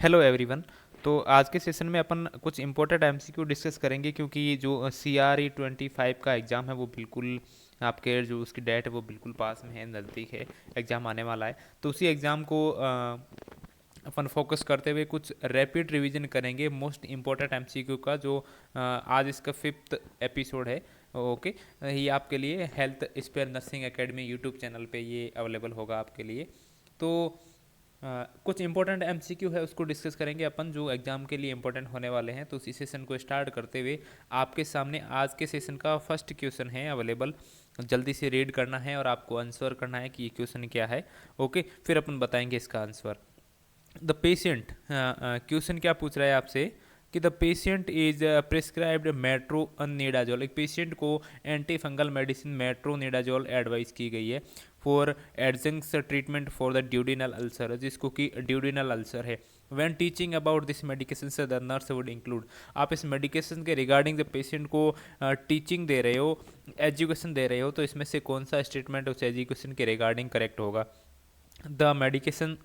Hello everyone. तो आज के सेशन में अपन कुछ इंपॉर्टेंट एमसीक्यू डिस्कस करेंगे, क्योंकि जो CRE 25 का एग्ज़ाम है वो बिल्कुल आपके जो उसकी डेट है वो बिल्कुल पास में है, नज़दीक है, एग्ज़ाम आने वाला है। तो उसी एग्ज़ाम को अपन फोकस करते हुए कुछ रैपिड रिवीजन करेंगे मोस्ट इम्पोर्टेंट एमसीक्यू का, जो आज इसका 5th एपिसोड है। ओके, ये आपके लिए health spare nursing academy YouTube channel पे ये अवेलेबल होगा आपके लिए। तो कुछ इंपॉर्टेंट एमसीक्यू है उसको डिस्कस करेंगे अपन, जो एग्जाम के लिए इंपॉर्टेंट होने वाले हैं। तो उसी सेशन को स्टार्ट करते हुए आपके सामने आज के सेशन का फर्स्ट क्वेश्चन है अवेलेबल। जल्दी से रीड करना है और आपको आंसर करना है कि ये क्वेश्चन क्या है। ओके, फिर अपन बताएंगे इसका आंसर। द पेशेंट, क्वेश्चन क्या पूछ रहा है आपसे कि the patient is prescribed metronidazole, एक पेशेंट को anti fungal medicine metronidazole advice की गई है for adjunct treatment for the duodenal ulcer, जिसको कि ड्यूडिनल अल्सर है। When teaching about this medication से द नर्स वुड इंक्लूड, आप इस मेडिकेशन के रिगार्डिंग द पेशेंट को टीचिंग दे रहे हो, एजुकेशन दे रहे हो, तो इसमें से कौन सा स्टेटमेंट उस एजुकेशन के रिगार्डिंग करेक्ट होगा। The medication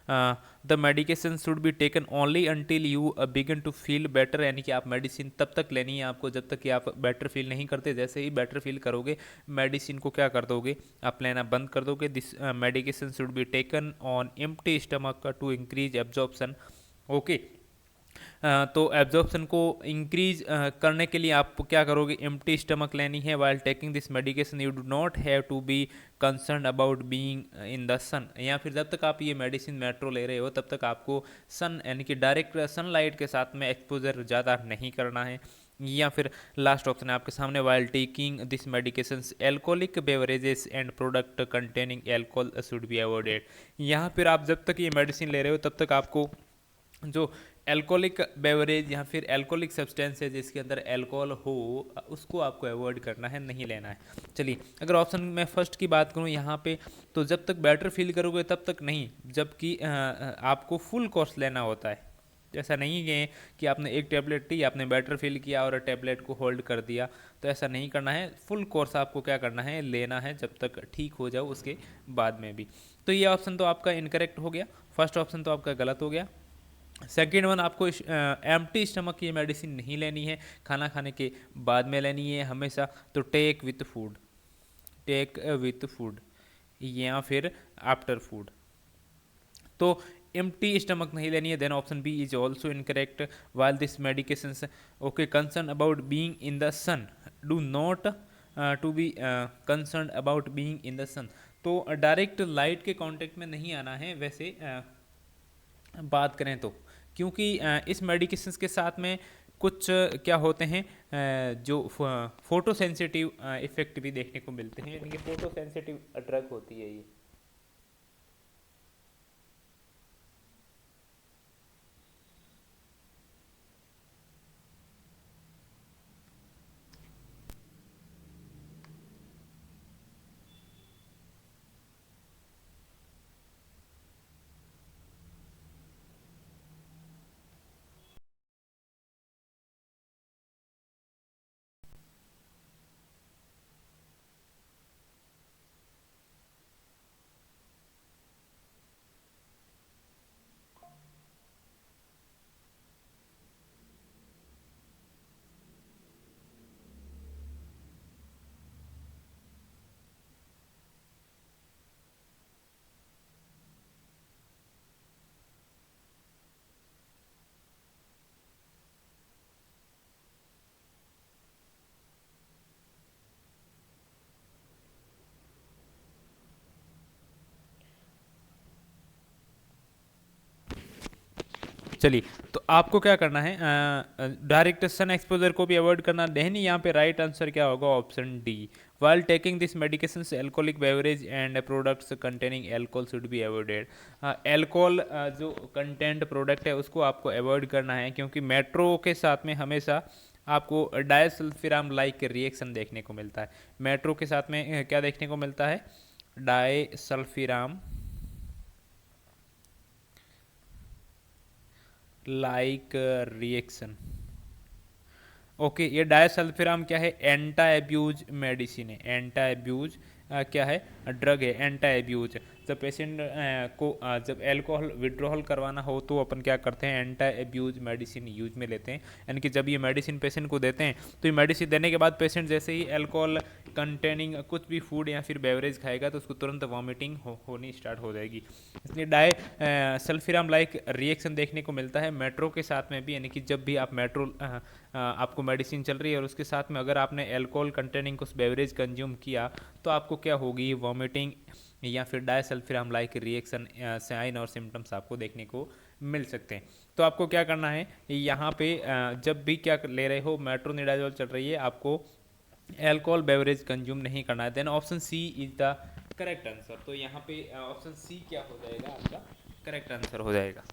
the medication should be taken only until you begin to feel better, यानी कि आप मेडिसिन तब तक लेनी है आपको जब तक कि आप बेटर फील नहीं करते। जैसे ही बेटर फील करोगे मेडिसिन को क्या कर दोगे, आप लेना बंद कर दोगे। This medication should be taken on empty stomach to increase absorption. Okay, तो एब्जॉर्प्शन को इंक्रीज करने के लिए आप क्या करोगे, एम्प्टी स्टमक लेनी है। While taking this medication you do not have to be concern about being in the sun, या फिर जब तक आप ये मेडिसिन मेट्रो ले रहे हो तब तक आपको सन यानी कि डायरेक्ट सनलाइट के साथ में एक्सपोजर ज़्यादा नहीं करना है। या फिर लास्ट ऑप्शन है आपके सामने, while taking this medications alcoholic beverages and product containing alcohol should be avoided. यहाँ फिर आप जब तक ये मेडिसिन ले रहे हो तब तक आपको जो एल्कोहलिक बेवरेज या फिर एल्कोहलिक सब्सटेंस है जिसके अंदर अल्कोहल हो, उसको आपको अवॉइड करना है, नहीं लेना है। चलिए, अगर ऑप्शन में फर्स्ट की बात करूँ यहाँ पे, तो जब तक बेटर फील करोगे तब तक नहीं, जबकि आपको फुल कोर्स लेना होता है। ऐसा नहीं है कि आपने एक टैबलेट ली, आपने बेटर फील किया और टैबलेट को होल्ड कर दिया, तो ऐसा नहीं करना है। फुल कोर्स आपको क्या करना है, लेना है जब तक ठीक हो जाओ, उसके बाद में भी। तो ये ऑप्शन तो आपका इनकरेक्ट हो गया, फर्स्ट ऑप्शन तो आपका गलत हो गया। सेकेंड वन, आपको एम्प्टी स्टमक की मेडिसिन नहीं लेनी है, खाना खाने के बाद में लेनी है हमेशा। तो take with food, take with food या फिर आफ्टर फूड। तो एम्प्टी स्टमक नहीं लेनी है, then option B is also incorrect. While this medication okay concern about being in the sun, do not to be concern about being in the sun. तो direct light के contact में नहीं आना है वैसे बात करें तो, क्योंकि इस मेडिकेशंस के साथ में कुछ क्या होते हैं, जो फोटो सेंसिटिव इफेक्ट भी देखने को मिलते हैं, यानी कि फोटो सेंसिटिव ड्रग होती है ये। चलिए, तो आपको क्या करना है, डायरेक्ट सन एक्सपोजर को भी अवॉइड करना है। नहीं, यहाँ पे राइट आंसर क्या होगा, option D. While taking this medication alcoholic beverage and products containing alcohol should be avoided. Alcohol जो कंटेंट प्रोडक्ट है उसको आपको अवॉइड करना है, क्योंकि मेट्रो के साथ में हमेशा आपको डायसल्फिराम लाइक रिएक्शन देखने को मिलता है। मेट्रो के साथ में क्या देखने को मिलता है, डायसल्फिराम लाइक रिएक्शन। ओके, ये डायसल्फिराम क्या है, एंटा एब्यूज मेडिसिन है। एंटा एब्यूज क्या है, ड्रग है एंटी एब्यूज। जब पेशेंट को जब एल्कोहल विड्रॉल करवाना हो तो अपन क्या करते हैं, एंटी एब्यूज मेडिसिन यूज में लेते हैं। यानी कि जब ये मेडिसिन पेशेंट को देते हैं तो ये मेडिसिन देने के बाद पेशेंट जैसे ही अल्कोहल कंटेनिंग कुछ भी फूड या फिर बेवरेज खाएगा तो उसको तुरंत वॉमिटिंग होनी स्टार्ट हो जाएगी। इसलिए सल्फिराम लाइक रिएक्शन देखने को मिलता है मेट्रो के साथ में भी। यानी कि जब भी आप मेट्रो आपको मेडिसिन चल रही है और उसके साथ में अगर आपने अल्कोहल कंटेनिंग कुछ बेवरेज कंज्यूम किया तो आपको क्या होगी, वॉमिटिंग या फिर डायसल्फिराम लाइक रिएक्शन साइन और सिम्टम्स आपको देखने को मिल सकते हैं। तो आपको क्या करना है, यहाँ पे जब भी क्या ले रहे हो, मेट्रोनिडाजोल चल रही है, आपको अल्कोहल बेवरेज कंज्यूम नहीं करना है। Then option C is the correct answer. तो यहाँ पे ऑप्शन सी क्या हो जाएगा, आपका करेक्ट आंसर हो जाएगा।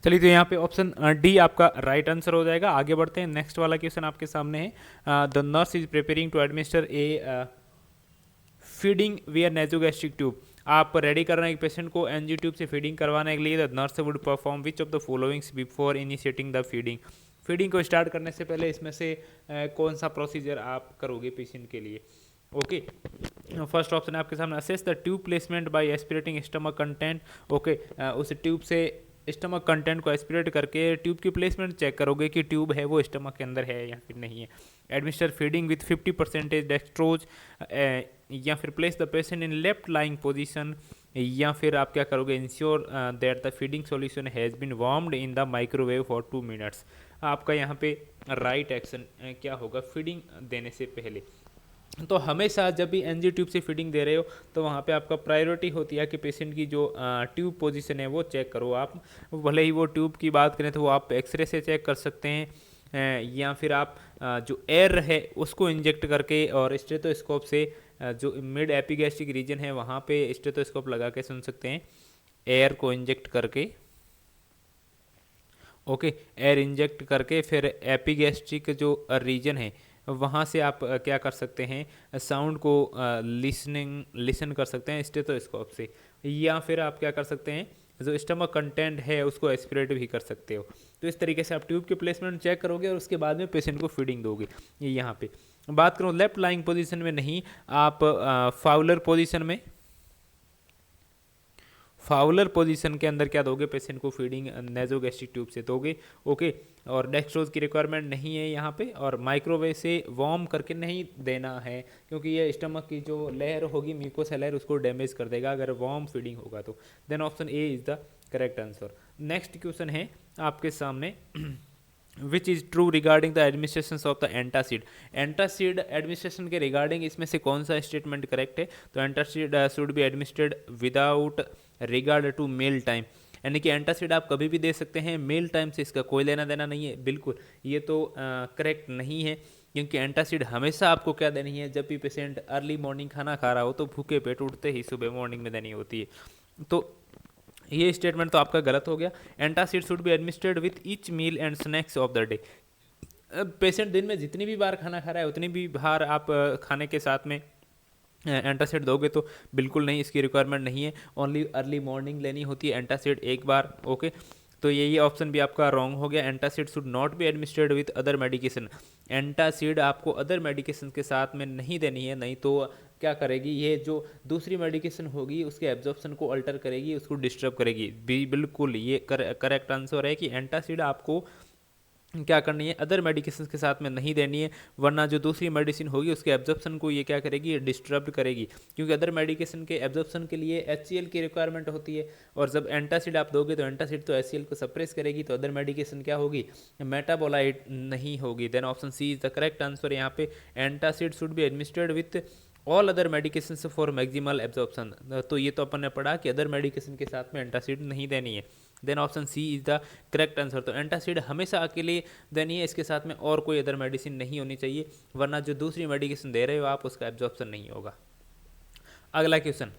चलिए, तो यहाँ पे ऑप्शन डी आपका राइट आंसर हो जाएगा। आगे बढ़ते हैं, नेक्स्ट वाला क्वेश्चन आपके सामने है। The nurse is preparing to administer a feeding via nasogastric tube. आप रेडी कर रहे हैं एक पेशेंट को एनजी ट्यूब से फीडिंग करवाने के लिए। The nurse would perform which of the followings before initiating the feeding. Feeding को स्टार्ट करने से पहले इसमें से कौन सा प्रोसीजर आप करोगे पेशेंट के लिए। ओके, फर्स्ट ऑप्शन है आपके सामने, assess the tube placement by aspirating stomach content. Okay, उस ट्यूब से स्टमक कंटेंट को एस्पिरेट करके ट्यूब की प्लेसमेंट चेक करोगे कि ट्यूब है वो स्टमक के अंदर है या फिर नहीं है। एडमिनिस्टर फीडिंग विथ 50% डेक्सट्रोज, या फिर place the patient in left lying position, या फिर आप क्या करोगे, ensure that the feeding solution has been warmed in the microwave for 2 minutes. आपका यहाँ पे राइट एक्शन क्या होगा फीडिंग देने से पहले। तो हमेशा जब भी एनजी ट्यूब से फीडिंग दे रहे हो तो वहाँ पे आपका प्रायोरिटी होती है कि पेशेंट की जो ट्यूब पोजीशन है वो चेक करो आप। भले ही वो ट्यूब की बात करें तो वो आप एक्सरे से चेक कर सकते हैं, या फिर आप जो एयर है उसको इंजेक्ट करके और स्टेथोस्कोप से जो मिड एपिगैस्ट्रिक रीजन है वहाँ पे स्टेथोस्कोप लगा के सुन सकते हैं, एयर को इंजेक्ट करके। ओके, एयर इंजेक्ट करके फिर एपिगैस्ट्रिक जो रीजन है वहाँ से आप क्या कर सकते हैं, साउंड को लिसन कर सकते हैं स्टेथोस्कोप से, या फिर आप क्या कर सकते हैं, जो स्टमक कंटेंट है उसको एस्पिरेट भी कर सकते हो। तो इस तरीके से आप ट्यूब की प्लेसमेंट चेक करोगे और उसके बाद में पेशेंट को फीडिंग दोगे। ये यहाँ पे बात करूँ लेफ्ट लाइंग पोजीशन में नहीं, आप फाउलर पोजीशन में, फाउलर पोजीशन के अंदर क्या दोगे, पेशेंट को फीडिंग नेजोगैस्ट्रिक ट्यूब से दोगे। ओके, और डेक्सट्रोज की रिक्वायरमेंट नहीं है यहाँ पे, और माइक्रोवेव से वार्म करके नहीं देना है क्योंकि ये स्टमक की जो लेयर होगी म्यूकोसा लेयर उसको डैमेज कर देगा अगर वार्म फीडिंग होगा तो। Then option A is the correct answer. Next question है आपके सामने, which is true regarding the administration of the antacid. Antacid administration के रिगार्डिंग इसमें से कौन सा स्टेटमेंट करेक्ट है। तो antacid should be administered without regard to meal time. यानी कि एंटासिड आप कभी भी दे सकते हैं, मील टाइम से इसका कोई लेना देना नहीं है। बिल्कुल ये तो करेक्ट नहीं है, क्योंकि एंटासिड हमेशा आपको क्या देनी है, जब भी पेशेंट अर्ली मॉर्निंग खाना खा रहा हो तो भूखे पेट उठते ही सुबह मॉर्निंग में देनी होती है। तो ये स्टेटमेंट तो आपका गलत हो गया। Antacid should be administered with each meal and snacks of the day. Patient दिन में जितनी भी बार खाना खा रहा है उतनी भी बार आप खाने के साथ में एंटासिड दोगे तो बिल्कुल नहीं, इसकी रिक्वायरमेंट नहीं है, ओनली अर्ली मॉर्निंग लेनी होती है एंटासिड एक बार। ओके, तो यही ऑप्शन भी आपका रॉन्ग हो गया। Antacid should not be administered with other medication. Antacid आपको अदर मेडिकेशन के साथ में नहीं देनी है, नहीं तो क्या करेगी, ये जो दूसरी मेडिकेशन होगी उसके एब्जॉर्प्शन को अल्टर करेगी, उसको डिस्टर्ब करेगी। बिल्कुल ये करेक्ट आंसर है कि एंटासिड आपको क्या करनी है, अदर मेडिकेशन के साथ में नहीं देनी है, वरना जो दूसरी मेडिसिन होगी उसके एब्जॉर्प्शन को ये क्या करेगी, ये डिस्टर्ब करेगी, क्योंकि अदर मेडिकेशन के एब्जॉर्प्शन के लिए HCl की रिक्वायरमेंट होती है, और जब एंटासिड आप दोगे तो एंटासिड तो HCl को सप्रेस करेगी, तो अदर मेडिकेशन क्या होगी, मेटाबोलाइट नहीं होगी। Then option C is the correct answer. यहाँ पे antacid should be administered with all other medication for maximal absorption. तो ये तो अपन ने पढ़ा कि अदर मेडिकेशन के साथ में एंटासिड नहीं देनी है। Then option C is the correct answer. तो एंटासिड हमेशा अकेले देनी है, इसके साथ में और कोई अदर मेडिसिन नहीं होनी चाहिए, वरना जो दूसरी मेडिकेशन दे रहे हो आप उसका एब्जॉर्प्शन नहीं होगा। अगला question,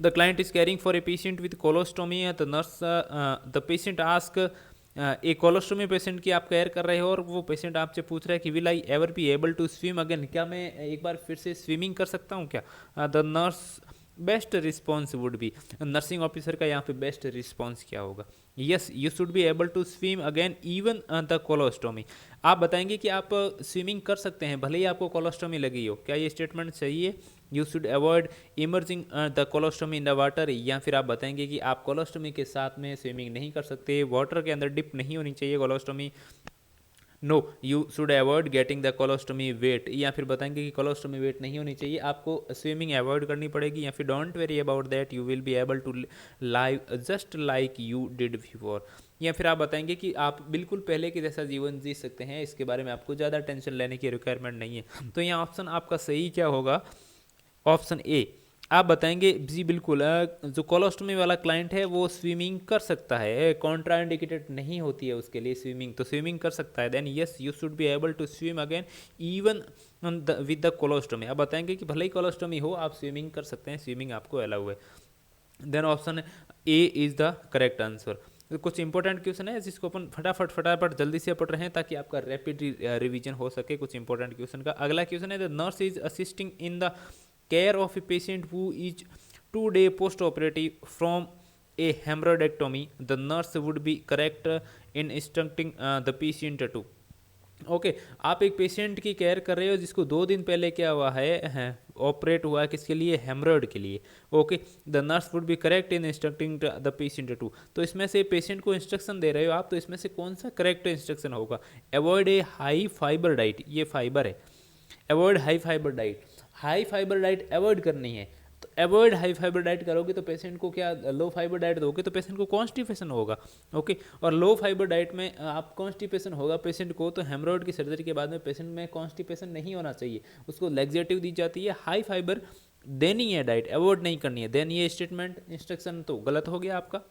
the client is caring for a patient with colostomy, the nurse the patient ask, एक कोलोस्टोमी पेशेंट की आप केयर कर रहे हो और वो पेशेंट आपसे पूछ रहा है कि will I ever be able to swim again, क्या मैं एक बार फिर से स्विमिंग कर सकता हूँ क्या। The nurse best response would be, nursing officer का यहाँ पे बेस्ट रिस्पॉन्स क्या होगा, yes you should be able to swim again even the colostomy. आप बताएंगे कि आप स्विमिंग कर सकते हैं भले ही आपको कोलोस्टोमी लगी हो, क्या ये स्टेटमेंट सही है। You should avoid emerging the colostomy in the water, या फिर आप बताएंगे कि आप कोलोस्टोमी के साथ में स्विमिंग नहीं कर सकते, वाटर के अंदर डिप नहीं होनी चाहिए colostomy. No, you should avoid getting the colostomy wet, या फिर बताएंगे कि कोलोस्टोमी वेट नहीं होनी चाहिए, आपको स्विमिंग अवॉइड करनी पड़ेगी, या फिर don't worry about that, you will be able to live just like you did before, या फिर आप बताएंगे कि आप बिल्कुल पहले के जैसा जीवन जी सकते हैं, इसके बारे में आपको ज़्यादा टेंशन लेने की रिक्वायरमेंट नहीं है। तो यहाँ ऑप्शन आपका सही क्या होगा, ऑप्शन ए। आप बताएंगे जी बिल्कुल, जो कोलोस्टोमी वाला क्लाइंट है वो स्विमिंग कर सकता है, कॉन्ट्राइंडिकेटेड नहीं होती है उसके लिए स्विमिंग, तो स्विमिंग कर सकता है। Then yes you should be able to swim again even with the colostomy, आप बताएंगे कि भले ही कोलोस्टोमी हो आप स्विमिंग कर सकते हैं, स्विमिंग आपको अलाउ है। Then option A is the correct answer. तो कुछ इंपॉर्टेंट क्वेश्चन है जिसको अपन फटाफट जल्दी से पढ़ रहे हैं ताकि आपका रैपिड रिवीजन हो सके कुछ इंपॉर्टेंट क्वेश्चन का। अगला क्वेश्चन है, the nurse is assisting in the care of a patient who is 2 day post operative from a hemorrhoidectomy, the nurse would be correct in instructing the patient to। Okay आप एक patient की care कर रहे हो जिसको 2 दिन पहले क्या हुआ है ऑपरेट हुआ है, किसके लिए, हेमरॉइड के लिए। Okay, the nurse would be correct in instructing the patient to, तो इसमें से पेशेंट को इंस्ट्रक्शन दे रहे हो आप, तो इसमें से कौन सा करेक्ट इंस्ट्रक्शन होगा। अवॉइड ए हाई फाइबर डाइट, ये फाइबर है, avoid high fibre diet, high fibre diet avoid करनी है, तो अवॉइड हाई फाइबर डाइट करोगे तो पेशेंट को क्या, लो फाइबर डाइट दोगे तो पेशेंट को कॉन्स्टिपेशन होगा। ओके, और लो फाइबर डाइट में आप कॉन्स्टिपेशन होगा पेशेंट को, तो हेमरॉइड की सर्जरी के बाद में पेशेंट में कॉन्स्टिपेशन नहीं होना चाहिए, उसको लैक्सेटिव दी जाती है, हाई फाइबर देनी है डाइट, अवॉइड नहीं करनी है। देन ये स्टेटमेंट इंस्ट्रक्शन तो गलत हो गया आपका,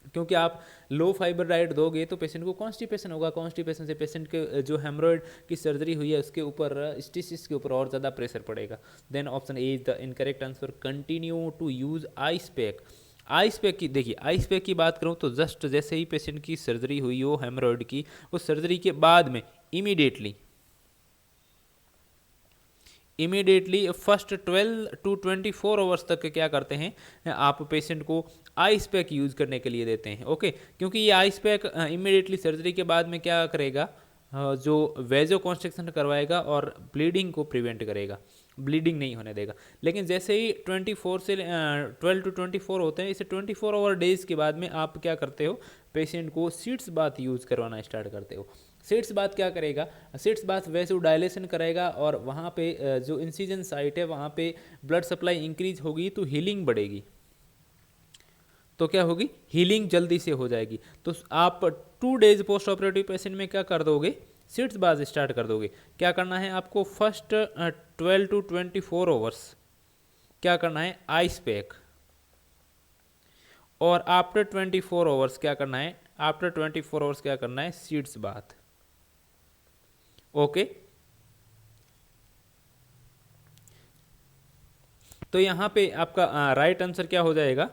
क्योंकि आप लो फाइबर डाइट दोगे तो पेशेंट को कॉन्स्टिपेशन होगा, कॉन्स्टिपेशन से पेशेंट के जो हेमरॉइड की सर्जरी हुई है उसके ऊपर, स्टिसिस के ऊपर और ज़्यादा प्रेशर पड़ेगा। Then option A is the incorrect answer. Continue to use ice pack, ice pack की देखिए, आइस पैक की बात करूँ तो जस्ट जैसे ही पेशेंट की सर्जरी हुई हो हेमरॉइड की, उस सर्जरी के बाद में इमीडिएटली फर्स्ट 12 to 24 आवर्स तक क्या करते हैं, आप पेशेंट को आइस पैक यूज़ करने के लिए देते हैं। ओके, क्योंकि ये आइस पैक इमीडिएटली सर्जरी के बाद में क्या करेगा, जो वेजो कॉन्स्ट्रिक्शन करवाएगा और ब्लीडिंग को प्रिवेंट करेगा, ब्लीडिंग नहीं होने देगा। लेकिन जैसे ही 24 से 12 to 24 होते हैं, इसे 24 आवर डेज के बाद में आप क्या करते हो, पेशेंट को सीट्स बाथ यूज़ करवाना स्टार्ट करते हो। सीट्स बाथ क्या करेगा, सीट्स बाथ वैसे डायलेशन करेगा और वहाँ पे जो इंसिजन साइट है वहाँ पे ब्लड सप्लाई इंक्रीज होगी तो हीलिंग बढ़ेगी, तो क्या होगी, हीलिंग जल्दी से हो जाएगी। तो आप 2 डेज पोस्ट ऑपरेटिव पेशेंट में क्या कर दोगे, सीट्स बाथ स्टार्ट कर दोगे। क्या करना है आपको, फर्स्ट 12 to 24 आवर्स क्या करना है, आइस पैक, और आफ्टर 24 आवर्स क्या करना है, आफ्टर 24 आवर्स क्या करना है, सीट्स बाथ। ओके, तो यहाँ पे आपका राइट आंसर क्या हो जाएगा,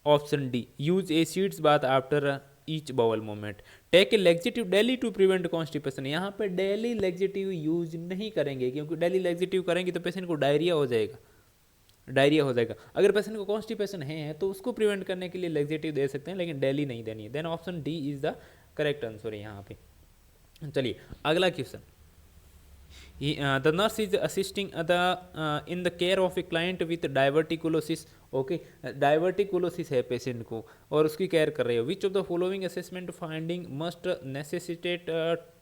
option D, use a sitz bath after each bowel movement. Take a laxative daily to prevent constipation, यहाँ पे डेली लेक्सिटिव यूज नहीं करेंगे, क्योंकि डेली लेक्सिटिव करेंगे तो पेशेंट को डायरिया हो जाएगा, डायरिया हो जाएगा। अगर पेशेंट को कॉन्स्टिपेशन है तो उसको प्रिवेंट करने के लिए लेक्सिटिव दे सकते हैं, लेकिन डेली नहीं देनी है। Then option D is the correct answer है यहाँ पे। चलिए अगला क्वेश्चन, the nurse is assisting in the care of a client with diverticulosis, okay diverticulosis है पेशेंट को और उसकी केयर कर रही है। Which of the following assessment finding must necessitate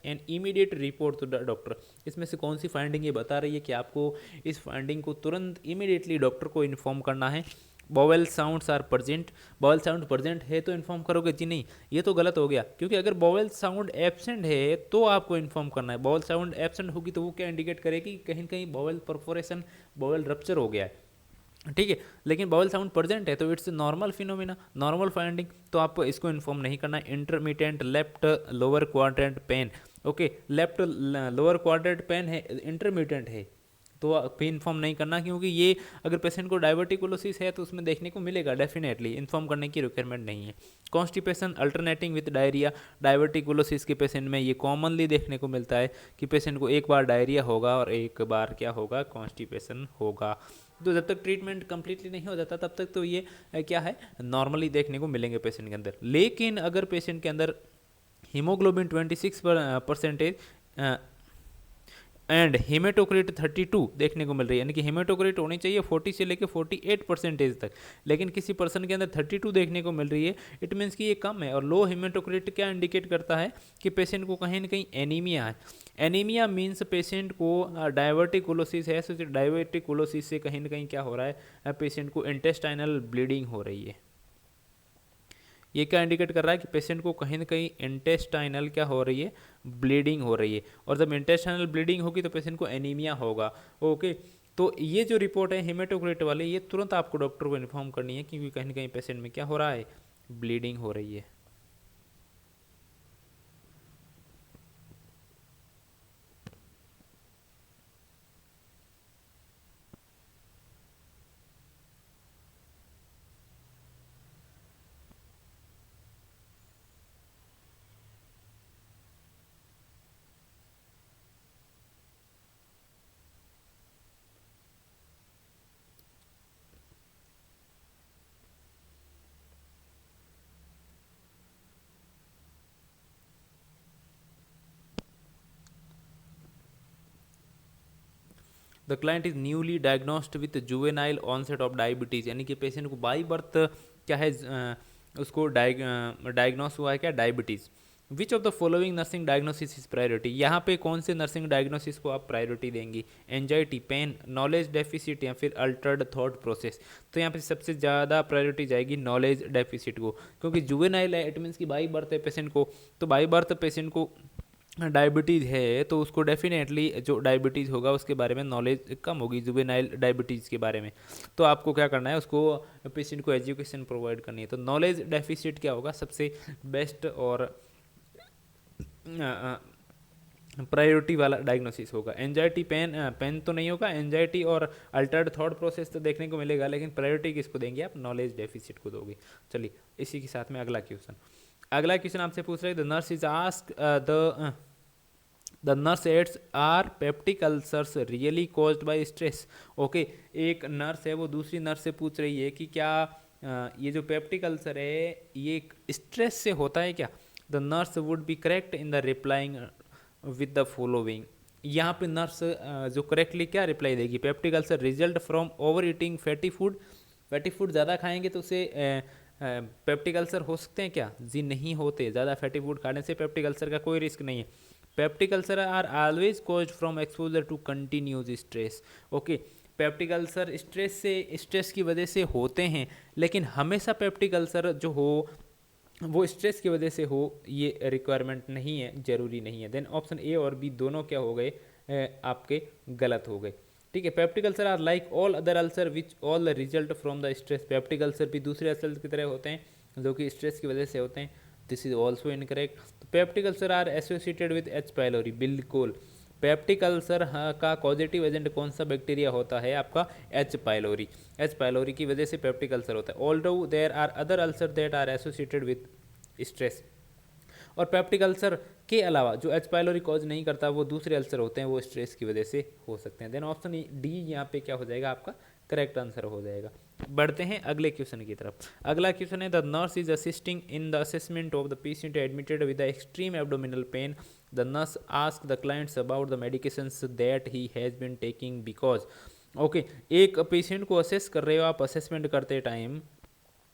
an immediate report to the doctor, इसमें से कौन सी फाइंडिंग ये बता रही है कि आपको इस फाइंडिंग को तुरंत इमीडिएटली डॉक्टर को इन्फॉर्म करना है। Bowel sounds are present, bowel sound present है तो इन्फॉर्म करोगे जी नहीं, ये तो गलत हो गया, क्योंकि अगर बॉवेल साउंड एब्सेंट है तो आपको इन्फॉर्म करना है। बॉवेल साउंड एब्सेंट होगी तो वो क्या इंडिकेट करेगी, कहीं ना कहीं बॉवेल परफोरेशन, बॉवेल रप्चर हो गया है, ठीक है। लेकिन बॉवेल साउंड प्रेजेंट है तो it's normal phenomena, normal finding, तो आपको इसको इन्फॉर्म नहीं करना। Intermediate left lower quadrant pen, okay left lower quadrant pen है, इंटरमीडिएट है तो भी इन्फॉर्म नहीं करना, क्योंकि ये अगर पेशेंट को डायवर्टिकुलोसिस है तो उसमें देखने को मिलेगा, डेफिनेटली इन्फॉर्म करने की रिक्वायरमेंट नहीं है। Constipation alternating with diarrhoea, diverticulosis के पेशेंट में ये कॉमनली देखने को मिलता है कि पेशेंट को एक बार डायरिया होगा और एक बार क्या होगा, कॉन्स्टिपेशन होगा। तो जब तक ट्रीटमेंट कंप्लीटली नहीं हो जाता तब तक तो ये क्या है, नॉर्मली देखने को मिलेंगे पेशेंट के अंदर। लेकिन अगर पेशेंट के अंदर हीमोग्लोबिन 26% एंड हेमेटोक्रिट 32 देखने को मिल रही है, यानी कि हेमेटोक्रिट होनी चाहिए 40 से लेकर 48% तक, लेकिन किसी पर्सन के अंदर 32 देखने को मिल रही है, इट मीन्स कि ये कम है। और लो हेमेटोक्रिट क्या इंडिकेट करता है कि पेशेंट को कहीं ना कहीं एनीमिया है। एनीमिया मीन्स पेशेंट को डायवर्टिकुलोसिस है, तो डायवर्टिकुलोसिस से कहीं ना कहीं क्या हो रहा है, पेशेंट को इंटेस्टाइनल ब्लीडिंग हो रही है। ये क्या इंडिकेट कर रहा है कि पेशेंट को कहीं ना कहीं इंटेस्टाइनल क्या हो रही है, ब्लीडिंग हो रही है। और जब इंटेस्टाइनल ब्लीडिंग होगी तो पेशेंट को एनीमिया होगा, ओके। तो ये जो रिपोर्ट है हेमेटोक्रिट वाली, ये तुरंत आपको डॉक्टर को इन्फॉर्म करनी है, क्योंकि कहीं ना कहीं पेशेंट में क्या हो रहा है, ब्लीडिंग हो रही है। The client is newly diagnosed with juvenile onset of diabetes, यानी कि पेशेंट को बाई बर्थ क्या है, उसको डायग्नोस हुआ है क्या, diabetes. Which of the following nursing diagnosis is priority, यहाँ पे कौन से नर्सिंग डायग्नोसिस को आप प्रायोरिटी देंगी, एंजाइटी, पेन, नॉलेज डेफिसिट या फिर अल्टर्ड थॉट प्रोसेस। तो यहाँ पे सबसे ज़्यादा प्रायोरिटी जाएगी नॉलेज डेफिसिट को, क्योंकि जुवेनाइल है, इट मीन्स कि बाई बर्थ है पेशेंट को, तो बाई बर्थ पेशेंट को डायबिटीज़ है तो उसको डेफिनेटली जो डायबिटीज़ होगा उसके बारे में नॉलेज कम होगी, जुवेनाइल डायबिटीज़ के बारे में। तो आपको क्या करना है, उसको पेशेंट को एजुकेशन प्रोवाइड करनी है। तो नॉलेज डेफिसिट क्या होगा, सबसे बेस्ट और प्रायोरिटी वाला डायग्नोसिस होगा। एंजाइटी, पेन तो नहीं होगा, एंजाइटी और अल्टर्ड थॉट प्रोसेस तो देखने को मिलेगा, लेकिन प्रायोरिटी किसको देंगे आप, नॉलेज डेफिसिट को दोगे। चलिए इसी के साथ में अगला क्वेश्चन, अगला क्वेश्चन आपसे पूछ रहे हैं, the nurse is ask the nurse aides are peptic ulcers really caused by stress, okay. एक नर्स है वो दूसरी नर्स से पूछ रही है कि क्या ये जो पेप्टिक अल्सर है ये स्ट्रेस से होता है क्या। The nurse would be correct in the replying with the following, यहाँ पे नर्स जो करेक्टली क्या रिप्लाई देगी, peptic ulcer result from over eating fatty food, fatty food ज़्यादा खाएंगे तो उसे पेप्टिक अल्सर हो सकते हैं क्या, जी नहीं होते, ज़्यादा फैटी फूड खाने से पेप्टिक अल्सर का कोई रिस्क नहीं है। Peptic ulcer are always caused from exposure to continues stress, okay. Peptic ulcer stress की वजह से होते हैं, लेकिन हमेशा पेप्टिक अल्सर जो हो वो स्ट्रेस की वजह से हो ये रिक्वायरमेंट नहीं है, जरूरी नहीं है। देन ऑप्शन ए और बी दोनों क्या हो गए, आपके गलत हो गए, ठीक है। Peptic ulcer are like all other ulcer which all result from the stress, peptic ulcer भी दूसरे अल्सर की तरह होते हैं जो कि स्ट्रेस की वजह से होते हैं, दिस इज ऑल्सो इनकरेक्ट। तो peptic ulcer are associated with H pylori, बिल्कुल। पेप्टिक अल्सर का पॉजिटिव एजेंट कौन सा बैक्टीरिया होता है, आपका एच पाइलोरी, एच पाइलोरी की वजह से पेप्टिक अल्सर होता है। Although there are other ulcer that are associated with stress, और पेप्टिक अल्सर के अलावा जो एच पाइलोरी कॉज नहीं करता वो दूसरे अल्सर होते हैं, वो स्ट्रेस की वजह से हो सकते हैं। देन ऑप्शन डी यहाँ पे क्या हो जाएगा आपका करेक्ट आंसर हो जाएगा। बढ़ते हैं अगले क्वेश्चन की तरफ। अगला क्वेश्चन है the nurse is assisting in the assessment of the patient admitted with the extreme abdominal pain. The nurse ask the clients about the medications that he has been taking because. Okay, एक patient को assess कर रहे हो आप, assessment करते time,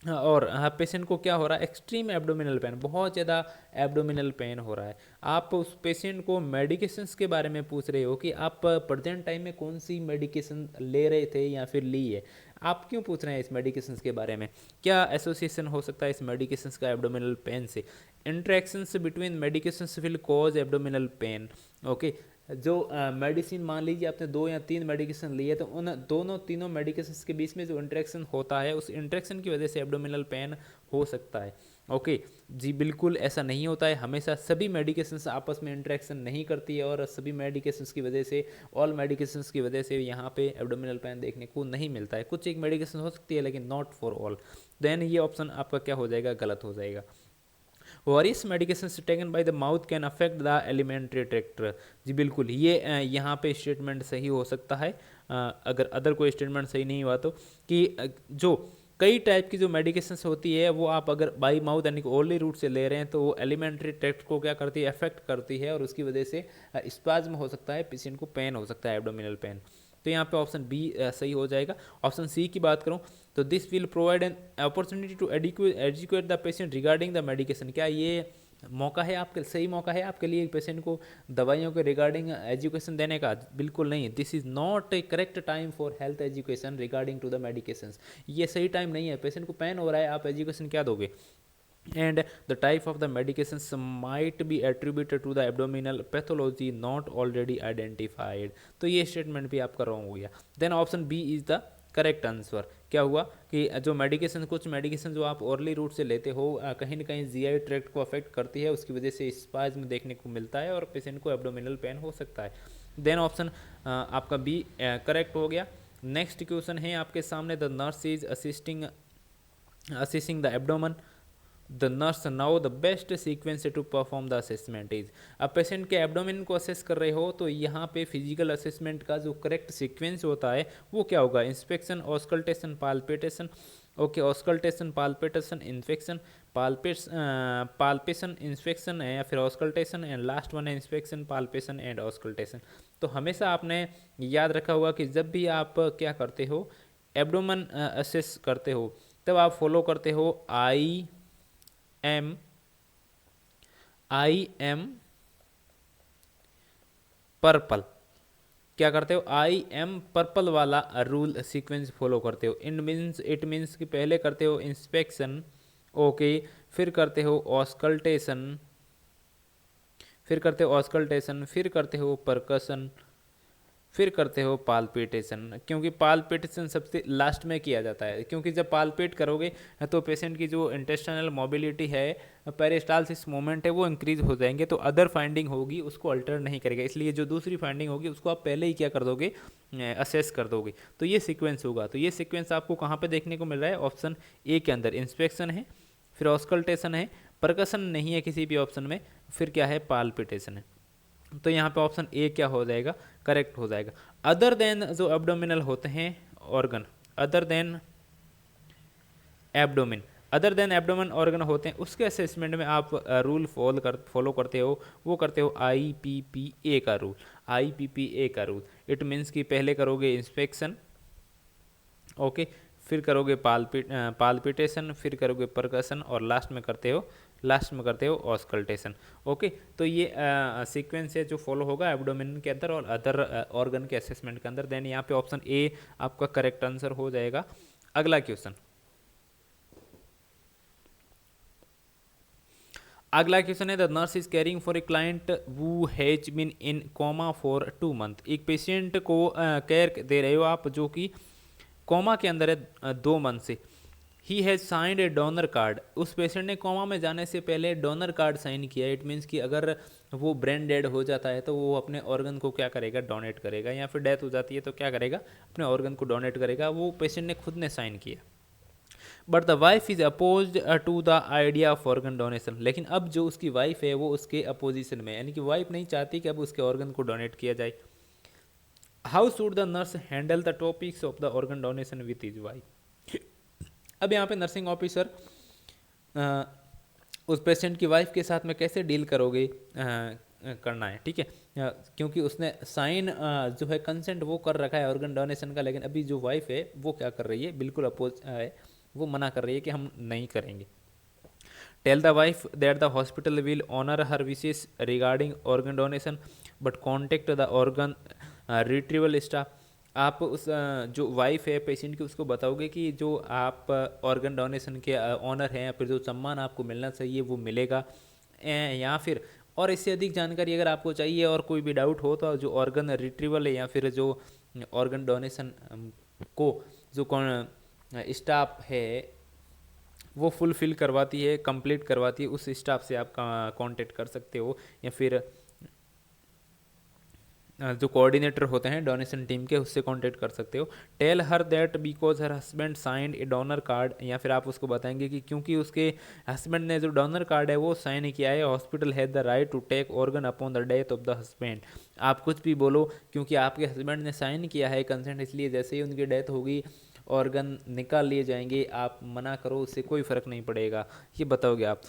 और हाँ patient को क्या हो रहा है, एक्सट्रीम एब्डोमिनल पेन, बहुत ज़्यादा एब्डोमिनल पेन हो रहा है। आप उस पेशेंट को मेडिकेशंस के बारे में पूछ रहे हो कि आप प्रेजेंट टाइम में कौन सी मेडिकेशन ले रहे थे या फिर ली है। आप क्यों पूछ रहे हैं इस मेडिकेशंस के बारे में, क्या एसोसिएशन हो सकता है इस मेडिकेशंस का एब्डोमिनल पेन से। Interactions between medications will cause abdominal pain. Okay, जो मेडिसिन मान लीजिए आपने 2 या 3 मेडिकेशन ली है, तो उन दोनों तीनों मेडिकेशन के बीच में जो इंटरेक्शन होता है उस इंटरेक्शन की वजह से एब्डोमिनल पेन हो सकता है। ओके जी, बिल्कुल ऐसा नहीं होता है, हमेशा सभी मेडिकेशंस आपस में इंटरेक्शन नहीं करती है, और सभी मेडिकेशंस की वजह से, ऑल मेडिकेशंस की वजह से यहाँ पे एब्डोमिनल पेन देखने को नहीं मिलता है। कुछ एक मेडिकेशन हो सकती है लेकिन नॉट फॉर ऑल। देन ये ऑप्शन आपका क्या हो जाएगा, गलत हो जाएगा। Various medications taken by the mouth can affect the alimentary tract. जी बिल्कुल, ये यहाँ पे स्टेटमेंट सही हो सकता है, अगर अदर कोई स्टेटमेंट सही नहीं हुआ तो, कि जो कई टाइप की जो मेडिकेशंस होती है वो आप अगर बाई माउथ यानी कि ओरली रूट से ले रहे हैं तो वो एलिमेंट्री ट्रैक्ट को क्या करती है, अफेक्ट करती है, और उसकी वजह से स्पाज्म हो सकता है, पेशेंट को पेन हो सकता है, एब्डोमिनल पेन। तो यहाँ पे ऑप्शन बी सही हो जाएगा। ऑप्शन सी की बात करूँ तो this will provide an opportunity to educate the patient regarding the medication. क्या ये मौका है आपके, सही मौका है आपके लिए पेशेंट को दवाइयों के रिगार्डिंग एजुकेशन देने का? बिल्कुल नहीं, this is not a correct time for health education regarding to the medications. ये सही टाइम नहीं है, पेशेंट को पेन हो रहा है, आप एजुकेशन क्या दोगे। And the type of the medications might be attributed to the abdominal pathology not already identified। तो ये स्टेटमेंट भी आपका रॉन्ग हो गया। Then option B is the correct answer. क्या हुआ कि जो मेडिकेशन, कुछ मेडिकेशन जो आप ओरली रूट से लेते हो कहीं ना कहीं जीआई ट्रैक्ट को अफेक्ट करती है, उसकी वजह से स्पाज्म देखने को मिलता है और पेशेंट को एब्डोमिनल पेन हो सकता है। देन ऑप्शन आपका बी करेक्ट हो गया। नेक्स्ट क्वेश्चन है आपके सामने, the nurse is assisting the abdomen. The nurse now the best sequence to perform the assessment is. अब पेशेंट के एब्डोमेन को असेस कर रहे हो तो यहाँ पे फिजिकल असेसमेंट का जो करेक्ट सीक्वेंस होता है वो क्या होगा, inspection, auscultation, palpitation. Okay, auscultation, palpitation, infection, palpation, inspection है, या फिर ऑस्कल्टेशन, एंड लास्ट वन है इंस्पेक्शन, पाल्पेशन एंड ऑस्कल्टेशन। तो हमेशा आपने याद रखा होगा कि जब भी आप क्या करते हो, एब्डोमन असेस करते हो, तब आप फॉलो करते हो आई एम पर्पल। क्या करते हो, आई एम पर्पल वाला रूल सीक्वेंस फॉलो करते हो। इट मीन्स कि पहले करते हो इंस्पेक्शन, ओके, फिर करते हो ऑस्कल्टेशन, फिर करते हो परकशन, फिर करते हो पाल्पिटेशन। क्योंकि पाल्पिटेशन सबसे लास्ट में किया जाता है, क्योंकि जब पाल्पेट करोगे तो पेशेंट की जो इंटेस्टाइनल मोबिलिटी है, पेरिस्टाल्सिस मोमेंट है, वो इंक्रीज हो जाएंगे, तो अदर फाइंडिंग होगी उसको अल्टर नहीं करेगा, इसलिए जो दूसरी फाइंडिंग होगी उसको आप पहले ही क्या कर दोगे, असेस कर दोगे। तो ये सीक्वेंस होगा। तो ये सीक्वेंस आपको कहाँ पर देखने को मिल रहा है, ऑप्शन ए के अंदर इंस्पेक्शन है, फिर ऑस्कल्टेशन है, परकशन नहीं है किसी भी ऑप्शन में, फिर क्या है, पाल्पिटेशन है। तो यहाँ पे ऑप्शन ए क्या हो जाएगा, करेक्ट हो जाएगा। अदर देन जो एब्डोमिनल होते हैं organ, other than abdomen organ होते हैं, उसके असेसमेंट में आप रूल फॉलो करते हो, वो करते हो IPPA का रूल। IPPA का रूल इट मीन्स कि पहले करोगे इंस्पेक्शन, ओके, फिर करोगे पाल्पिटेशन, फिर करोगे परकशन, और लास्ट में करते हो ऑस्कल्टेशन। ओके, तो ये सीक्वेंस है जो फॉलो होगा एब्डोमेन के अंदर और अदर ऑर्गन के असेसमेंट के अंदर। देन यहाँ पे ऑप्शन ए आपका करेक्ट आंसर हो जाएगा। अगला क्वेश्चन है, the nurse is caring for a client who has been in coma for 2 month. एक पेशेंट को केयर दे रहे हो आप जो कि कोमा के अंदर है 2 मंथ से। He has signed a donor card. उस पेशेंट ने कोमा में जाने से पहले डोनर कार्ड साइन किया। इट मीन्स कि अगर वो ब्रेन डेड हो जाता है तो वो अपने ऑर्गन को क्या करेगा, डोनेट करेगा, या फिर डेथ हो जाती है तो क्या करेगा, अपने ऑर्गन को डोनेट करेगा। वो पेशेंट ने खुद ने साइन किया। But the wife is oppose to the idea of organ donation, लेकिन अब जो उसकी वाइफ है वो उसके अपोजिशन में, यानी कि वाइफ नहीं चाहती कि अब उसके ऑर्गन को डोनेट किया जाए। How should the nurse handle the topics of the organ donation with his wife. अब यहाँ पे नर्सिंग ऑफिसर उस पेशेंट की वाइफ के साथ में कैसे डील करोगे करना है, ठीक है। क्योंकि उसने साइन जो है कंसेंट वो कर रखा है ऑर्गन डोनेशन का, लेकिन अभी जो वाइफ है वो क्या कर रही है, बिल्कुल अपोज है, वो मना कर रही है कि हम नहीं करेंगे। Tell the wife that the hospital will honour her wishes regarding organ donation but contact the organ retrieval staff. आप उस जो वाइफ है पेशेंट की उसको बताओगे कि जो आप ऑर्गन डोनेशन के ऑनर हैं या फिर जो सम्मान आपको मिलना चाहिए वो मिलेगा, या फिर और इससे अधिक जानकारी अगर आपको चाहिए और कोई भी डाउट हो तो जो ऑर्गन रिट्रीवल है या फिर जो ऑर्गन डोनेशन को जो कौन स्टाफ है वो फुलफिल करवाती है, कंप्लीट करवाती है, उस स्टाफ से आप कांटेक्ट कर सकते हो, या फिर जो कोऑर्डिनेटर होते हैं डोनेशन टीम के उससे कांटेक्ट कर सकते हो। Tell her that because her husband signed a donor card, या फिर आप उसको बताएंगे कि क्योंकि उसके हस्बैंड ने जो डोनर कार्ड है वो साइन किया है, hospital has the right to take organ upon the death of the husband. आप कुछ भी बोलो, क्योंकि आपके हस्बैंड ने साइन किया है कंसेंट, इसलिए जैसे ही उनकी डेथ होगी ऑर्गन निकाल लिए जाएंगे, आप मना करो उससे कोई फ़र्क नहीं पड़ेगा, ये बताओगे आप।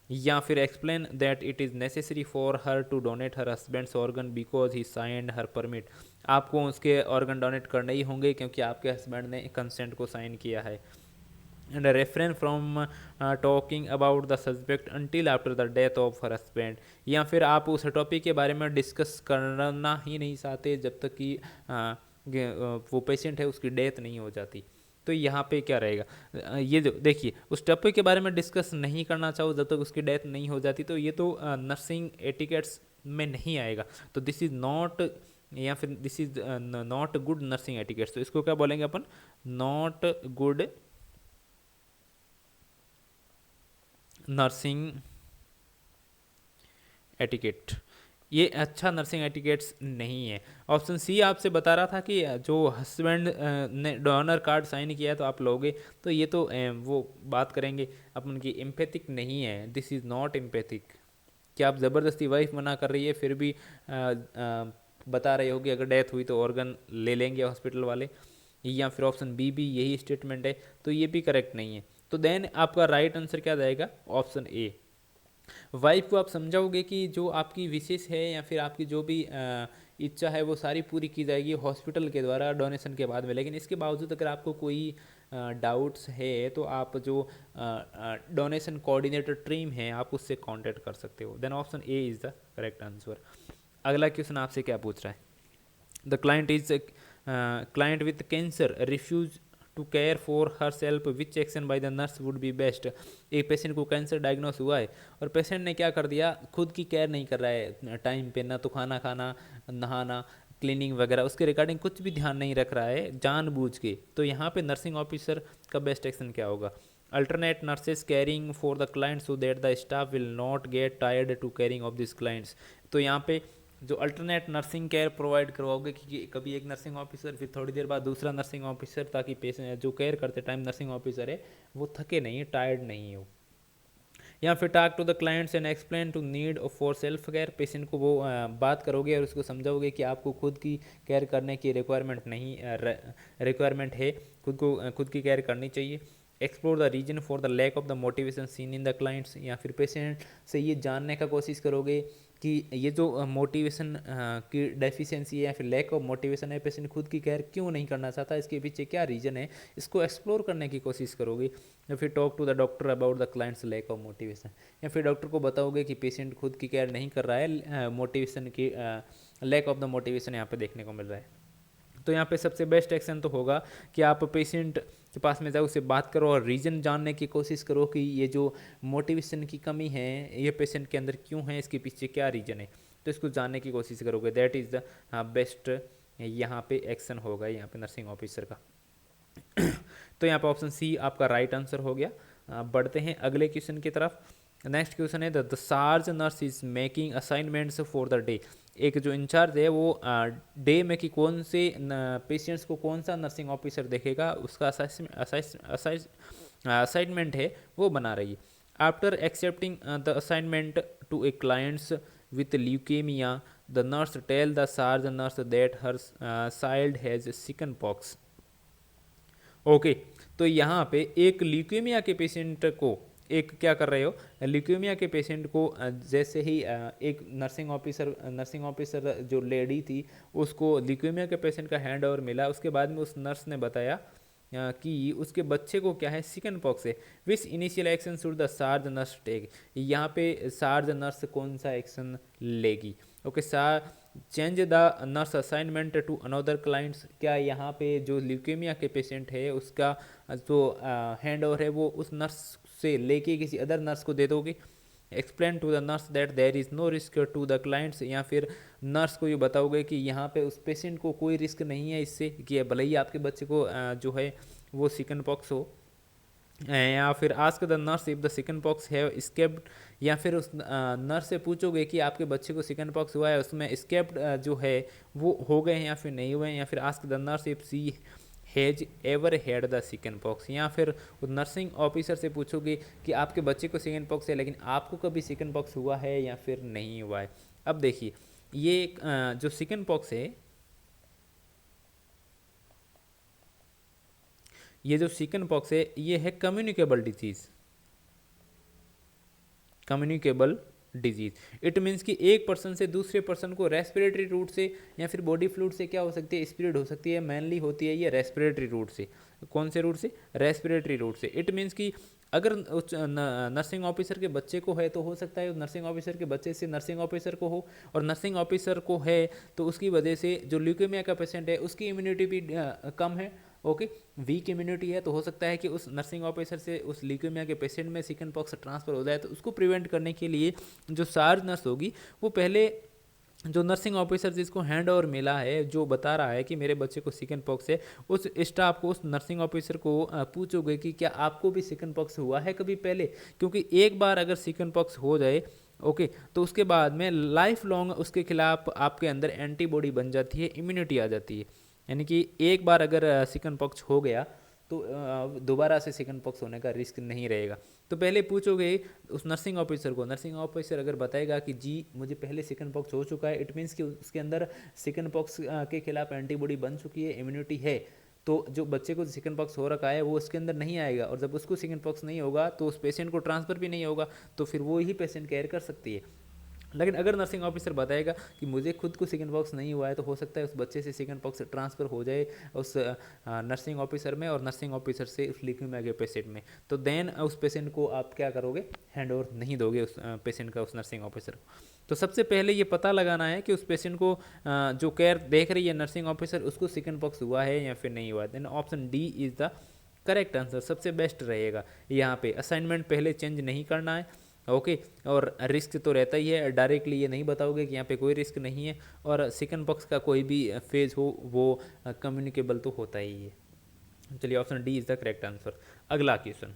या फिर explain that it is necessary for her to donate her husband's organ because he signed her permit. आपको उसके ऑर्गन डोनेट करने ही होंगे क्योंकि आपके हस्बैंड ने कंसेंट को साइन किया है। And refrain from talking about the subject until after the death of her husband, या फिर आप उस टॉपिक के बारे में डिस्कस करना ही नहीं चाहते जब तक कि वो पेशेंट है उसकी डेथ नहीं हो जाती। तो यहाँ पे क्या रहेगा, ये जो देखिए उस टॉपिक के बारे में डिस्कस नहीं करना चाहो जब तक उसकी डेथ नहीं हो जाती, तो ये तो नर्सिंग एटिकेट्स में नहीं आएगा। तो दिस इज़ नॉट, या फिर this is not good nursing etiquettes. तो इसको क्या बोलेंगे अपन, नॉट गुड नर्सिंग एटिकेट, ये अच्छा नर्सिंग एटिकेट्स नहीं है। ऑप्शन सी आपसे बता रहा था कि जो हस्बैंड ने डोनर कार्ड साइन किया है तो आप लोगे, तो ये तो वो बात करेंगे अपन की एम्पैथिक नहीं है, दिस इज़ नॉट एम्पैथिक। कि आप ज़बरदस्ती वाइफ मना कर रही है फिर भी बता रहे हो कि अगर डेथ हुई तो ऑर्गन ले लेंगे हॉस्पिटल वाले, या फिर ऑप्शन बी भी यही स्टेटमेंट है, तो ये भी करेक्ट नहीं है। तो देन आपका राइट आंसर क्या जाएगा, ऑप्शन ए। वाइफ को आप समझाओगे कि जो आपकी विशेष है या फिर आपकी जो भी इच्छा है वो सारी पूरी की जाएगी हॉस्पिटल के द्वारा डोनेशन के बाद में, लेकिन इसके बावजूद अगर आपको कोई डाउट्स है तो आप जो डोनेशन कोऑर्डिनेटर टीम है आप उससे कांटेक्ट कर सकते हो। Then option A is the correct answer. अगला क्वेश्चन आपसे क्या पूछ रहा है, the client with cancer refuse to care for herself which action by the nurse would be best. एक पेशेंट को कैंसर डायग्नोस हुआ है और पेशेंट ने क्या कर दिया, खुद की केयर नहीं कर रहा है टाइम पे, ना तो खाना खाना, नहाना, क्लीनिंग वगैरह उसके रिगार्डिंग कुछ भी ध्यान नहीं रख रहा है जानबूझ के। तो यहाँ पे नर्सिंग ऑफिसर का बेस्ट एक्शन क्या होगा, alternate nurses caring for the client so that the staff will not get tired to caring of this clients. तो यहाँ पे जो अल्टरनेट नर्सिंग केयर प्रोवाइड करवाओगे कि कभी एक नर्सिंग ऑफिसर फिर थोड़ी देर बाद दूसरा नर्सिंग ऑफिसर, ताकि पेशेंट जो केयर करते टाइम नर्सिंग ऑफिसर है वो थके नहीं, टायर्ड नहीं हो। या फिर talk to the clients and explain to need for self care, patient को वो बात करोगे और उसको समझाओगे कि आपको खुद की केयर करने की रिक्वायरमेंट नहीं, रिक्वायरमेंट है, खुद की केयर करनी चाहिए। Explore the reason for the lack of the motivation seen in the clients, या फिर पेशेंट से ये जानने का कोशिश करोगे कि ये जो मोटिवेशन की डेफिशिएंसी है या फिर लैक ऑफ मोटिवेशन है, पेशेंट खुद की केयर क्यों नहीं करना चाहता, इसके पीछे क्या रीज़न है, इसको एक्सप्लोर करने की कोशिश करोगे। या फिर talk to the doctor about the client's lack of motivation, या फिर डॉक्टर को बताओगे कि पेशेंट खुद की केयर नहीं कर रहा है, मोटिवेशन की लैक ऑफ द मोटिवेशन यहाँ पे देखने को मिल रहा है। तो यहाँ पे सबसे बेस्ट एक्शन तो होगा कि आप पेशेंट के पास में जाओ, उससे बात करो और रीज़न जानने की कोशिश करो कि ये जो मोटिवेशन की कमी है ये पेशेंट के अंदर क्यों है, इसके पीछे क्या रीज़न है, तो इसको जानने की कोशिश करोगे। दैट इज़ द बेस्ट यहाँ पे एक्शन होगा यहाँ पे नर्सिंग ऑफिसर का। तो यहाँ पे ऑप्शन सी आपका राइट आंसर हो गया। बढ़ते हैं अगले क्वेश्चन की तरफ। नेक्स्ट क्वेश्चन है the charge nurse is making assignments for the day. एक जो इंचार्ज है वो डे में कि कौन से पेशेंट्स को कौन सा नर्सिंग ऑफिसर देखेगा उसका असाइनमेंट है वो बना रही है। After accepting the assignment to a clients with leukemia, the nurse tell the charge nurse that her child has chickenpox। Okay, तो यहाँ पे एक ल्यूकेमिया के पेशेंट को, एक क्या कर रहे हो, ल्यूकेमिया के पेशेंट को जैसे ही एक नर्सिंग ऑफिसर जो लेडी थी उसको ल्यूकेमिया के पेशेंट का हैंड ओवर मिला, उसके बाद में उस नर्स ने बताया कि उसके बच्चे को क्या है, चिकन पॉक्स है। Which initial action should the charge nurse take, यहाँ पे चार्ज नर्स कौन सा एक्शन लेगी। Okay, change the nurse assignment to another clients, क्या यहाँ पे जो ल्यूकेमिया के पेशेंट है उसका जो हैंड ओवर है वो उस नर्स से लेके किसी अदर नर्स को दे दोगे। Explain to the nurse that there is no risk to the clients, या फिर नर्स को ये बताओगे कि यहाँ पे उस पेशेंट को कोई रिस्क नहीं है इससे कि भले ही आपके बच्चे को जो है वो चिकन पॉक्स हो। या फिर ask the nurse if the chicken pox have escaped, या फिर उस नर्स से पूछोगे कि आपके बच्चे को चिकन पॉक्स हुआ है उसमें स्केप्ड जो है वो हो गए हैं या फिर नहीं हुए हैं। या फिर ask the nurse if she has ever had the chicken pox, या फिर उस नर्सिंग ऑफिसर से पूछोगे कि आपके बच्चे को चिकन पॉक्स है लेकिन आपको कभी चिकन पॉक्स हुआ है या फिर नहीं हुआ है। अब देखिए ये जो चिकन पॉक्स है, ये जो चिकन पॉक्स है ये है communicable disease, communicable disease. It means कि एक पर्सन से दूसरे पर्सन को रेस्पिरेटरी रूट से या फिर बॉडी फ्लूइड से क्या हो सकती है, स्प्रेड हो सकती है। मेनली होती है ये रेस्पिरेटरी रूट से। कौन से रूट से, रेस्पिरेटरी रूट से। इट मीन्स कि अगर उस नर्सिंग ऑफिसर के बच्चे को है तो हो सकता है उस नर्सिंग ऑफिसर के बच्चे से नर्सिंग ऑफिसर को हो, और नर्सिंग ऑफिसर को है तो उसकी वजह से जो ल्यूकेमिया का पेशेंट है उसकी इम्यूनिटी भी कम है। ओके, वीक इम्यूनिटी है तो हो सकता है कि उस नर्सिंग ऑफिसर से उस ल्यूकेमिया के पेशेंट में चिकन पॉक्स ट्रांसफर हो जाए। तो उसको प्रिवेंट करने के लिए जो चार्ज नर्स होगी वो पहले जो नर्सिंग ऑफिसर जिसको हैंड ओवर मिला है, जो बता रहा है कि मेरे बच्चे को चिकन पॉक्स है, उस स्टाफ को, उस नर्सिंग ऑफिसर को पूछोगे कि क्या आपको भी चिकन पॉक्स हुआ है कभी पहले। क्योंकि एक बार अगर चिकन पॉक्स हो जाए ओके तो उसके बाद में लाइफ लॉन्ग उसके खिलाफ आपके अंदर एंटीबॉडी बन जाती है, इम्यूनिटी आ जाती है। यानी कि एक बार अगर चिकन पॉक्स हो गया तो दोबारा से चिकन पॉक्स होने का रिस्क नहीं रहेगा। तो पहले पूछोगे उस नर्सिंग ऑफिसर को, नर्सिंग ऑफिसर अगर बताएगा कि जी मुझे पहले चिकन पॉक्स हो चुका है, इट मीन्स कि उसके अंदर चिकन पॉक्स के खिलाफ एंटीबॉडी बन चुकी है, इम्यूनिटी है, तो जो बच्चे को चिकन पॉक्स हो रखा है वो उसके अंदर नहीं आएगा। और जब उसको चिकन पॉक्स नहीं होगा तो उस पेशेंट को ट्रांसफ़र भी नहीं होगा, तो फिर वो ही पेशेंट केयर कर सकती है। लेकिन अगर नर्सिंग ऑफिसर बताएगा कि मुझे खुद को चिकन पॉक्स नहीं हुआ है तो हो सकता है उस बच्चे से चिकन पॉक्स ट्रांसफ़र हो जाए उस नर्सिंग ऑफिसर में, और नर्सिंग ऑफिसर से उस ल्यूकेमिया के पेशेंट में। तो देन उस पेशेंट को आप क्या करोगे, हैंड ओवर नहीं दोगे उस पेशेंट का उस नर्सिंग ऑफिसर को। तो सबसे पहले ये पता लगाना है कि उस पेशेंट को जो केयर देख रही है नर्सिंग ऑफिसर उसको चिकन पॉक्स हुआ है या फिर नहीं हुआ है। Then option D is the correct answer, सबसे बेस्ट रहेगा। यहाँ पे असाइनमेंट पहले चेंज नहीं करना है ओके और रिस्क तो रहता ही है, डायरेक्टली ये नहीं बताओगे कि यहाँ पे कोई रिस्क नहीं है, और चिकन पॉक्स का कोई भी फेज हो वो कम्युनिकेबल तो होता ही है। चलिए option D is the correct answer. अगला question,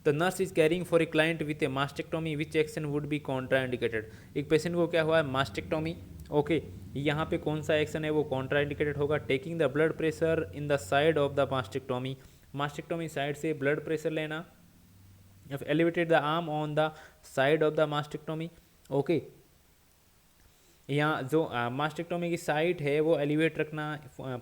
the nurse is caring for a client with a mastectomy which action would be contraindicated. एक पेशेंट को क्या हुआ है, मास्टेक्टोमी ओके यहाँ पे कौन सा एक्शन है वो कॉन्ट्राइंडिकेटेड होगा। Taking the blood pressure in the side of the mastectomy, mastectomy side से ब्लड प्रेशर लेना। Elevated the arm on the side of the mastectomy okay, यहाँ जो मास्टेक्टोमी की साइड है वो एलिवेट रखना।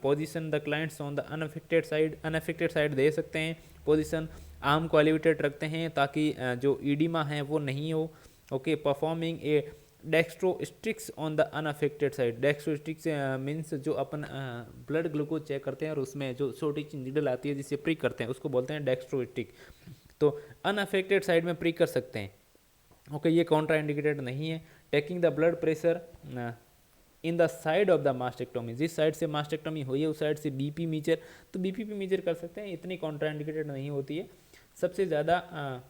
Position the clients on the unaffected side, unaffected side दे सकते हैं पोजीशन, आर्म को एलिवेटेड रखते हैं ताकि जो ईडिमा है वो नहीं हो okay. Performing a dextrostix on the unaffected side, dextrostix means जो अपन ब्लड ग्लूकोज चेक करते हैं और उसमें जो छोटी सी नीडल आती है जिससे प्रिक करते हैं उसको बोलते हैं डेक्स्ट्रोस्टिक। तो अनअफेक्टेड साइड में प्रिक कर सकते हैं ओके, ये कॉन्ट्रा इंडिकेटेड नहीं है। Taking the blood pressure in the side of the mastectomy, जिस साइड से मास्टेक्टोमी हुई है उस साइड से बीपी मीजर, तो बीपी भी मीजर कर सकते हैं, इतनी कॉन्ट्रा इंडिकेटेड नहीं होती है। सबसे ज़्यादा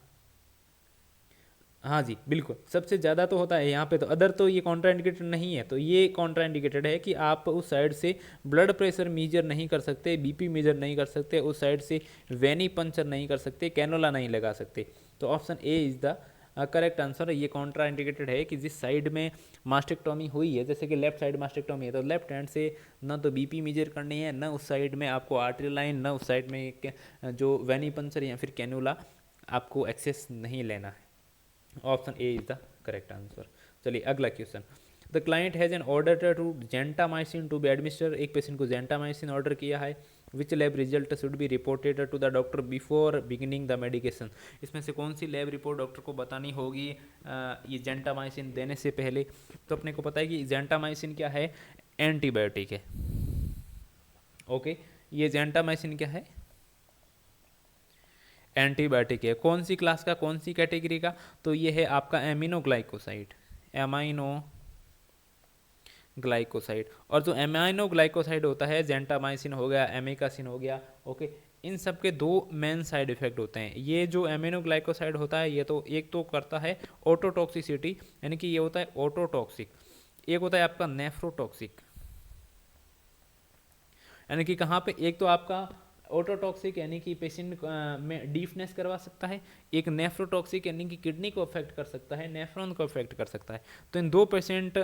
हाँ जी बिल्कुल, सबसे ज़्यादा तो होता है यहाँ पे, तो अदर तो ये कॉन्ट्रा इंडिकेटेड नहीं है। तो ये कॉन्ट्रा इंडिकेटेड है कि आप उस साइड से ब्लड प्रेशर मीजर नहीं कर सकते, बीपी मीजर नहीं कर सकते, उस साइड से वेनी पंचर नहीं कर सकते, कैनोला नहीं लगा सकते। तो option A is the correct answer है। ये कॉन्ट्रा इंडिकेटेड है कि जिस साइड में मास्टेक्टोमी हुई है, जैसे कि लेफ्ट साइड मास्टेक्टोमी है, तो लेफ्ट हैंड से ना तो बीपी मेजर करनी है, ना उस साइड में आपको आर्टरी लाइन, ना उस साइड में जो वेनिपंचर या फिर कैनुला आपको एक्सेस नहीं लेना है। Option A is the correct answer. चलिए अगला question. The client has an order to gentamicin to be administer, एक पेशेंट को जेंटामाइसिन ऑर्डर किया है। Which lab result should be reported to the doctor before beginning the medication, इसमें से कौन सी lab report doctor को बतानी होगी ये जेंटामाइसिन देने से पहले। तो अपने को पता है कि जेंटामाइसिन क्या है, एंटीबायोटिक है। ओके, ये जेंटामाइसिन क्या है, एंटीबायोटिक है। कौन सी क्लास का, कौन सी कैटेगरी का, तो ये है आपका एमिनोग्लाइकोसाइड, एमाइनो ग्लाइकोसाइड। और जो एमाइनो ग्लाइकोसाइड होता है, जेंटामाइसिन हो गया, एमिकासिन हो गया, ओके, इन सब के दो मेन साइड इफेक्ट होते हैं। ये जो एमिनो ग्लाइकोसाइड होता है, ये तो एक तो करता है ऑटोटॉक्सिसिटी, यानी कि ये होता है ऑटोटॉक्सिक। एक होता है आपका नेफ्रोटॉक्सिक, यानी कि कहाँ पे, एक तो आपका ऑटोटॉक्सिक यानी कि पेशेंट में डीफनेस करवा सकता है, एक नेफ्रोटॉक्सिक यानी कि किडनी को अफेक्ट कर सकता है, नेफ्रॉन को अफेक्ट कर सकता है। तो इन दो पेशेंट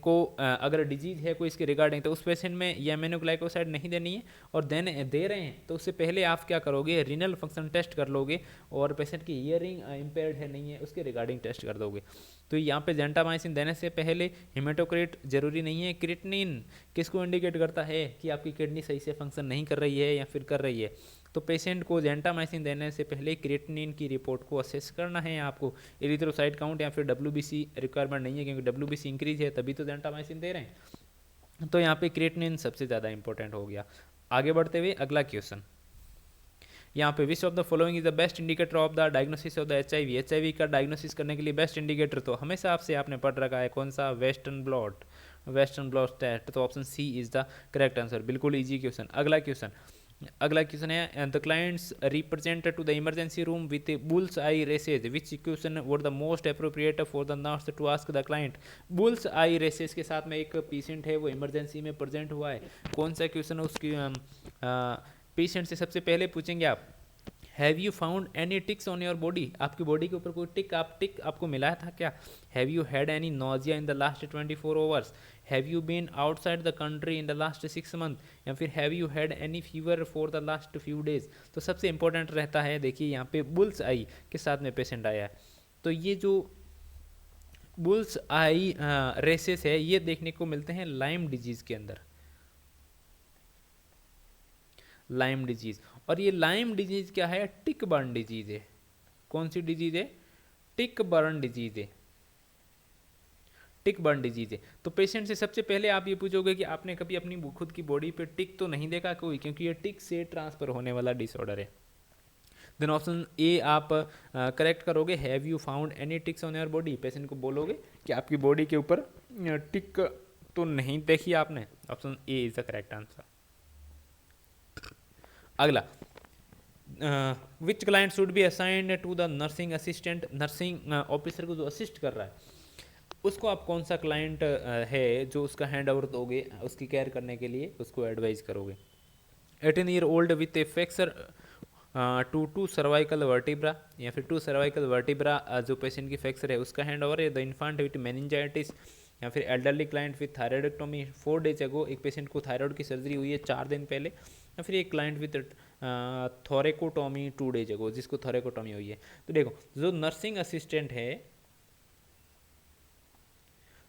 को अगर डिजीज है कोई इसके रिगार्डिंग, तो उस पेशेंट में ये एमिनोग्लाइकोसाइड नहीं देनी है। और दे रहे हैं तो उससे पहले आप क्या करोगे, रीनल फंक्शन टेस्ट कर लोगे, और पेशेंट की हियरिंग इम्पेयर्ड है नहीं है उसके रिगार्डिंग टेस्ट कर दोगे। तो यहाँ पे जेंटामाइसिन देने से पहले हिमेटोक्रिट जरूरी नहीं है। क्रिएटिनिन किसको इंडिकेट करता है कि आपकी किडनी सही से फंक्शन नहीं कर रही है या फिर कर रही है। तो पेशेंट को जेंटामाइसिन देने से पहले क्रिएटिनिन की रिपोर्ट को असेस करना है आपको। एरिथ्रोसाइट काउंट या फिर डब्ल्यूबीसी रिक्वायरमेंट नहीं है, क्योंकि डब्ल्यूबीसी इंक्रीज है तभी तो जेंटामाइसिन दे रहे हैं। तो यहाँ पे क्रिएटिनिन सबसे ज़्यादा इंपॉर्टेंट हो गया। आगे बढ़ते हुए अगला क्वेश्चन, यहाँ पे विच of the following is the best indicator of the diagnosis of the HIV. HIV का डायग्नोसिस करने के लिए बेस्ट इंडिकेटर तो हमेशा आपसे आपने पढ़ रखा है, कौन सा, western blot, western blot test. तो option C is the correct answer. बिल्कुल इजी क्वेश्चन। अगला क्वेश्चन है the clients represent to the emergency room with bulls eye rashes, which question would the most appropriate for the nurse to ask the client. Bulls eye rashes के साथ में एक patient है, वो emergency में present हुआ है, कौन सा क्वेश्चन उसकी पेशेंट से सबसे पहले पूछेंगे आप, have you found any ticks on your body, आपकी बॉडी के ऊपर कोई टिक आपको मिला था क्या। Have you had any nausea in the last 24 hours, have you been outside the country in the last 6 month, या फिर have you had any fever for the last few days. तो सबसे इंपॉर्टेंट रहता है, देखिए यहाँ पे बुल्स आई के साथ में पेशेंट आया है, तो ये जो बुल्स आई रेसेस है ये देखने को मिलते हैं लाइम डिजीज के अंदर, लाइम डिजीज। और ये लाइम डिजीज क्या है, टिक बर्न डिजीज है। कौन सी डिजीज है, टिक बर्न डिजीज है, टिक बर्न डिजीज है। तो पेशेंट से सबसे पहले आप ये पूछोगे कि आपने कभी अपनी खुद की बॉडी पे टिक तो नहीं देखा कोई, क्योंकि ये टिक से ट्रांसफर होने वाला डिसऑर्डर है। देन ऑप्शन ए आप करेक्ट करोगे, have you found any ticks on your body, patient को बोलोगे कि आपकी बॉडी के ऊपर टिक तो नहीं देखी आपने। Option A is the correct answer. अगला, which client should be assigned to the nursing assistant, nursing officer को जो असिस्ट कर रहा है उसको आप कौन सा क्लाइंट है जो उसका हैंड ओवर दोगे, उसकी केयर करने के लिए उसको एडवाइज करोगे। 18 year old with a fracture to cervical vertebra, या फिर टू सर्वाइकल वर्टिब्रा जो पेशेंट की फ्रैक्चर है उसका हैंड ओवर है। द इन्फांट विथ मेनिंजाइटिस, या फिर elderly client with thyroidectomy 4 days ago, एक पेशेंट को थायराइड की सर्जरी हुई है 4 दिन पहले। या फिर एक क्लाइंट विथ थोरेकोटोमी 2 डेज अगो, जिसको थोरेकोटोमी हुई है। तो देखो, जो नर्सिंग असिस्टेंट है,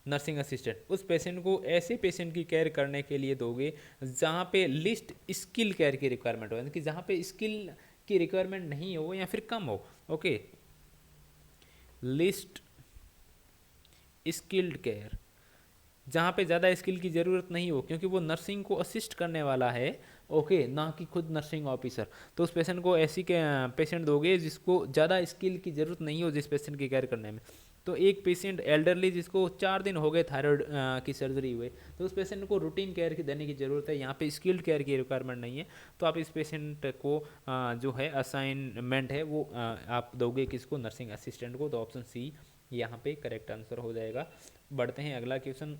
नर्सिंग असिस्टेंट उस पेशेंट को ऐसे पेशेंट की केयर करने के लिए दोगे जहाँ पे लिस्ट स्किल केयर की रिक्वायरमेंट हो, यानी कि जहाँ पे स्किल की रिक्वायरमेंट नहीं हो या फिर कम हो। ओके, लिस्ट स्किल्ड केयर, जहाँ पे ज़्यादा स्किल की ज़रूरत नहीं हो, क्योंकि वो नर्सिंग को असिस्ट करने वाला है, ओके, ना कि खुद नर्सिंग ऑफिसर। तो उस पेशेंट को ऐसी के पेशेंट दोगे जिसको ज़्यादा स्किल की ज़रूरत नहीं हो जिस पेशेंट की केयर करने में। तो एक पेशेंट एल्डरली जिसको 4 दिन हो गए थायराइड की सर्जरी हुए, तो उस पेशेंट को रूटीन केयर की देने की ज़रूरत है, यहाँ पे स्किल्ड केयर की रिक्वायरमेंट नहीं है। तो आप इस पेशेंट को जो है असाइनमेंट है वो आप दोगे किसको, नर्सिंग असिस्टेंट को। तो ऑप्शन सी यहाँ पे करेक्ट आंसर हो जाएगा। बढ़ते हैं अगला क्वेश्चन।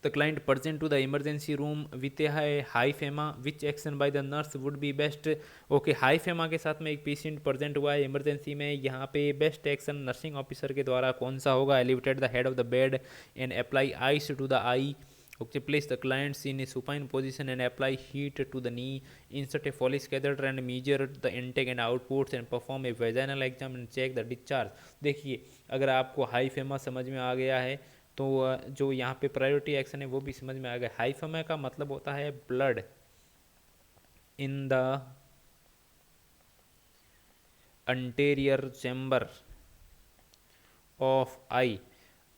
The client present to the emergency room with a high FEMA, which action by the nurse would be best? Okay, high FEMA के साथ में एक पेशेंट प्रेजेंट हुआ है इमरजेंसी में, यहाँ पे बेस्ट एक्शन नर्सिंग ऑफिसर के द्वारा कौन सा होगा? Elevated the head of the bed and apply ice to the eye. Okay, place the clients in a supine position and apply heat to the knee. Insert a Foley's catheter and measure the intake and outputs and perform a vaginal exam and check the discharge. देखिए, अगर आपको high FEMA समझ में आ गया है तो जो यहाँ पे प्रायोरिटी एक्शन है वो भी समझ में आ गया. हाई फेमा का मतलब होता है blood in the anterior chamber of eye.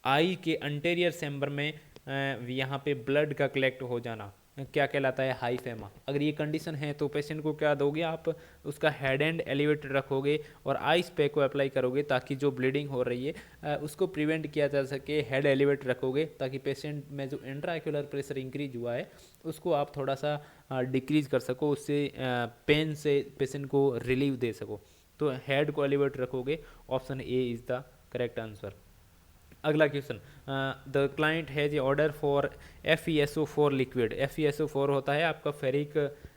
Eye के अंटेरियर चैम्बर में यहाँ पे ब्लड का कलेक्ट हो जाना क्या कहलाता है? High FEMA. अगर ये कंडीशन है तो पेशेंट को क्या दोगे आप? उसका हेड एंड एलिवेटेड रखोगे और आइस पैक को अप्लाई करोगे ताकि जो ब्लीडिंग हो रही है उसको प्रिवेंट किया जा सके. हेड एलिवेटेड रखोगे ताकि पेशेंट में जो इंट्राक्यूलर प्रेशर इंक्रीज हुआ है उसको आप थोड़ा सा डिक्रीज कर सको, उससे पेन से पेशेंट को रिलीव दे सको. तो हेड को एलिवेट रखोगे. Option A is the correct answer. अगला question, the client has a order for FeSO4 liquid. FeSO4 होता है आपका फेरिक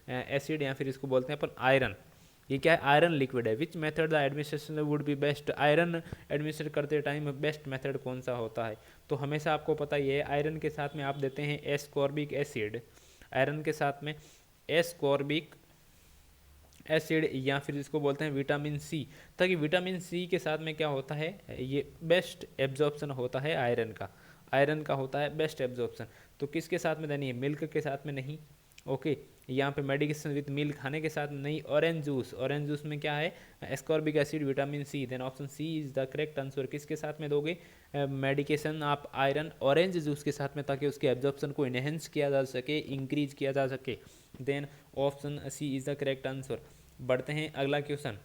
एसिड या फिर इसको बोलते हैं अपन आयरन. ये क्या है? आयरन लिक्विड है. Which method the administration would be best? Iron administrate करते टाइम बेस्ट मेथड कौन सा होता है? तो हमेशा आपको पता ही है आयरन के साथ में आप देते हैं एस्कॉर्बिक एसिड. आयरन के साथ में एस्कॉर्बिक एसिड या फिर इसको बोलते हैं विटामिन सी, ताकि विटामिन सी के साथ में क्या होता है? ये बेस्ट एब्जॉर्प्शन होता है आयरन का. आयरन का होता है बेस्ट एब्जॉर्प्शन. तो किसके साथ में देनी है? मिल्क के साथ में नहीं. ओके, यहाँ पे मेडिकेशन विद मिल्क खाने के साथ नहीं. ऑरेंज जूस, ऑरेंज जूस में क्या है? Ascorbic acid, vitamin C. Then option C is the correct answer. किसके साथ में दोगे मेडिकेशन आप? आयरन ऑरेंज जूस के साथ में, ताकि उसके एब्जॉर्प्शन को इनहेंस किया जा सके, इंक्रीज किया जा सके. Then option C is the correct answer. बढ़ते हैं अगला question.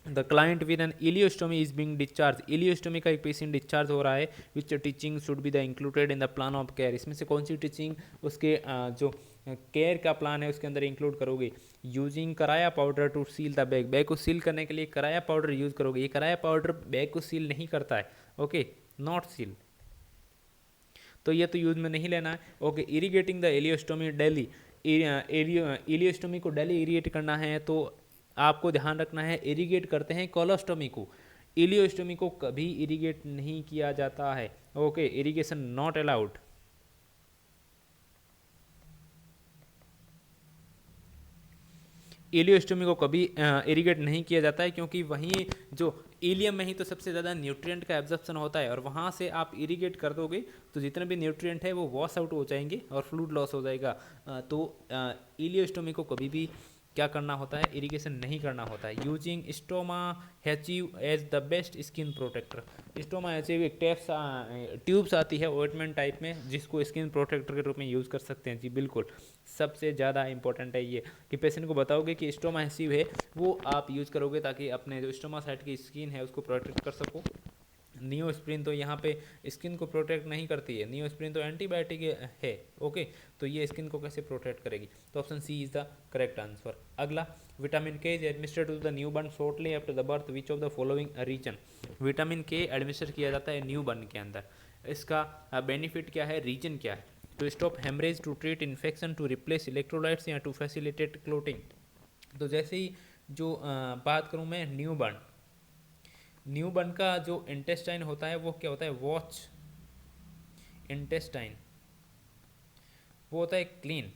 The client with an ileostomy is being discharge. Ileostomy का एक पेशेंट डिस्चार्ज हो रहा है. Which teaching should be the included in the plan of care. इसमें से कौन सी टीचिंग उसके जो केयर का प्लान है उसके अंदर इंक्लूड करोगे? Using karaya powder to seal the bag. Bag को सील करने के लिए कराया पाउडर यूज करोगे. ये कराया पाउडर बैग को सील नहीं करता है. ओके, नॉट सील, तो ये तो यूज में नहीं लेना है. Okay, irrigating the ileostomy daily. Ileostomy को डेली इरीगेट करना है तो आपको ध्यान रखना है इरीगेट करते हैं कोलोस्टोमी को. इलियोस्टोमी को कभी इरीगेट नहीं किया जाता है. Okay, irrigation not allowed. Ileostomy को कभी इरीगेट नहीं किया जाता है क्योंकि वहीं जो इलियम में ही तो सबसे ज़्यादा न्यूट्रिएंट का एब्जॉर्प्शन होता है और वहाँ से आप इरीगेट कर दोगे तो जितने भी न्यूट्रिएंट है वो वॉश आउट हो जाएंगे और फ्लूइड लॉस हो जाएगा. तो इलियोस्टोमी को कभी भी क्या करना होता है? इरिगेशन नहीं करना होता है. Using stoma adhesive as the best skin protector. Stoma adhesive एक ट्यूब्स आती है ऑइंटमेंट टाइप में जिसको स्किन प्रोटेक्टर के रूप में यूज़ कर सकते हैं. जी बिल्कुल, सबसे ज़्यादा इंपॉर्टेंट है ये कि पेशेंट को बताओगे कि स्टोमा हैचिव है वो आप यूज़ करोगे ताकि अपने जो स्टोमा साइड की स्किन है उसको प्रोटेक्ट कर सको. नियोस्प्रिन तो यहाँ पे स्किन को प्रोटेक्ट नहीं करती है. नियोस्प्रिन तो एंटीबायोटिक है. ओके, तो ये स्किन को कैसे प्रोटेक्ट करेगी? तो option C is the correct answer. अगला, vitamin K is administered to the newborn shortly after the birth. Which of the following reason. Vitamin K administer किया जाता है न्यूबॉर्न के अंदर. इसका बेनिफिट क्या है? रीजन क्या है? To stop haemorrhage, to treat infection, to replace electrolytes या टू फैसिलिटेट क्लोटिंग. तो जैसे ही जो बात करूँ मैं न्यूबॉर्न का जो इंटेस्टाइन होता है वो क्या होता है? Watch intestine. वो होता है क्लीन.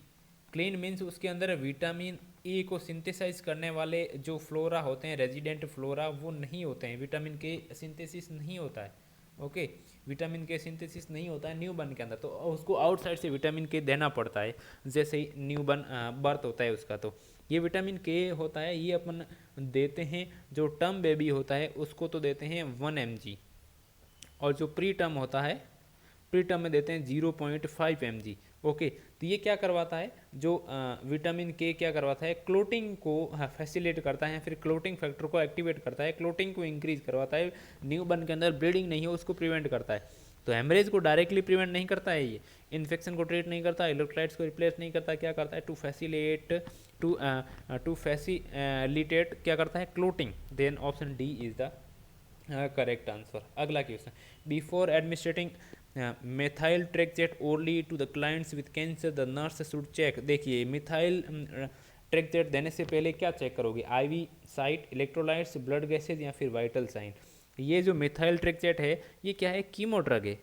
क्लीन मीन्स उसके अंदर विटामिन ए को सिंथेसाइज करने वाले जो फ्लोरा होते हैं, रेजिडेंट फ्लोरा, वो नहीं होते हैं. विटामिन के सिंथेसिस नहीं होता है. ओके, विटामिन के सिंथेसिस नहीं होता है न्यूबॉर्न के अंदर, तो उसको आउटसाइड से विटामिन के देना पड़ता है. जैसे ही न्यूबॉर्न बर्थ होता है उसका, तो ये विटामिन के होता है ये अपन देते हैं. जो टर्म बेबी होता है उसको तो देते हैं 1 mg और जो प्री टर्म होता है प्री टर्म में देते हैं 0.5 mg. ओके, तो ये क्या करवाता है? जो विटामिन के क्या करवाता है? क्लोटिंग को फैसिलिटेट करता है, फिर क्लोटिंग फैक्टर को एक्टिवेट करता है, क्लोटिंग को इंक्रीज करवाता है. न्यूबॉर्न के अंदर ब्लीडिंग नहीं हो उसको प्रिवेंट करता है. तो हेमरेज को डायरेक्टली प्रिवेंट नहीं करता है, ये इन्फेक्शन को ट्रीट नहीं करता, इलेक्ट्रोलाइट्स को रिप्लेस नहीं करता. क्या करता है? टू फैसिलिटेट क्या करता है? Clotting. Then option D is the correct answer. अगला question, before administering methotrexate only to the clients with cancer the nurse should check. देखिए मिथाइल ट्रेक्जेट देने से पहले क्या चेक करोगे, IV site, electrolytes, blood gases या फिर vital sign. ये जो मिथाइल ट्रेक्जेट है ये क्या है, कीमो ड्रग है।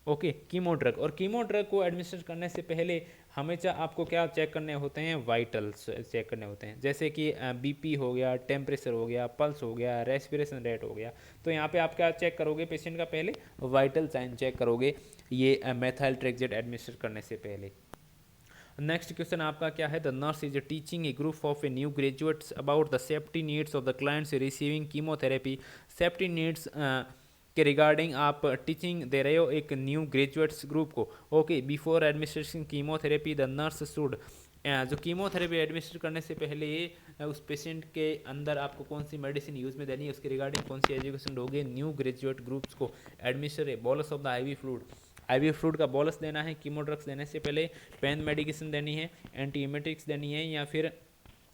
ओके, कीमो ड्रग, और कीमो ड्रग को एडमिनिस्टर करने से पहले हमेशा आपको क्या चेक करने होते हैं, वाइटल्स चेक करने होते हैं, जैसे कि बीपी हो गया, टेम्परेचर हो गया, पल्स हो गया, रेस्पिरेशन रेट हो गया। तो यहाँ पे आप क्या चेक करोगे पेशेंट का, पहले वाइटल साइन चेक करोगे ये मेथाइल ट्रेक्जेट एडमिनिस्टर करने से पहले। नेक्स्ट क्वेश्चन आपका क्या है, the nurse is teaching A group of a new graduates about the safety needs of the clients receiving chemotherapy. Safety needs के रिगार्डिंग आप टीचिंग दे रहे हो एक न्यू ग्रेजुएट्स ग्रुप को। Okay, before administration chemotherapy the nurse should, जो chemotherapy administer करने से पहले उस पेशेंट के अंदर आपको कौन सी मेडिसिन यूज़ में देनी है उसके रिगार्डिंग कौन सी एजुकेशन दोगे न्यू ग्रेजुएट ग्रुप्स को। Administer A bolus of the IV fluid, IV fluid का बोलस देना है कीमो ड्रग्स देने से पहले, पेन मेडिकेशन देनी है, एंटीएमेटिक्स देनी है, या फिर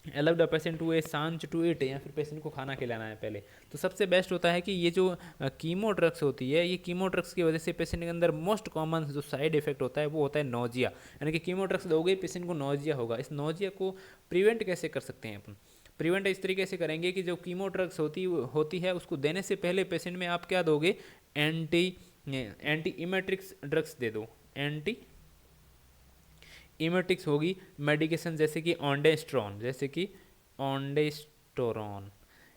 allow the patient to a सांच टू इट, या फिर पेशेंट को खाना खिलाना है पहले। तो सबसे बेस्ट होता है कि ये जो कीमो ड्रग्स होती है, ये कीमो ड्रग्स की वजह से पेशेंट के अंदर मोस्ट कॉमन जो साइड इफेक्ट होता है वो होता है नोजिया, यानी कि कीमो ड्रग्स दोगे पेशेंट को नोजिया होगा। इस नोजिया को प्रिवेंट कैसे कर सकते हैं अपन, प्रिवेंट इस तरीके से करेंगे कि जो कीमो ड्रग्स होती है उसको देने से पहले पेशेंट में आप क्या दोगे, एंटी इमेट्रिक्स ड्रग्स दे दो, एंटी इमेटिक्स होगी मेडिकेशन, जैसे कि ऑन्डेस्ट्रॉन, जैसे कि ऑन्डेस्टोरॉन,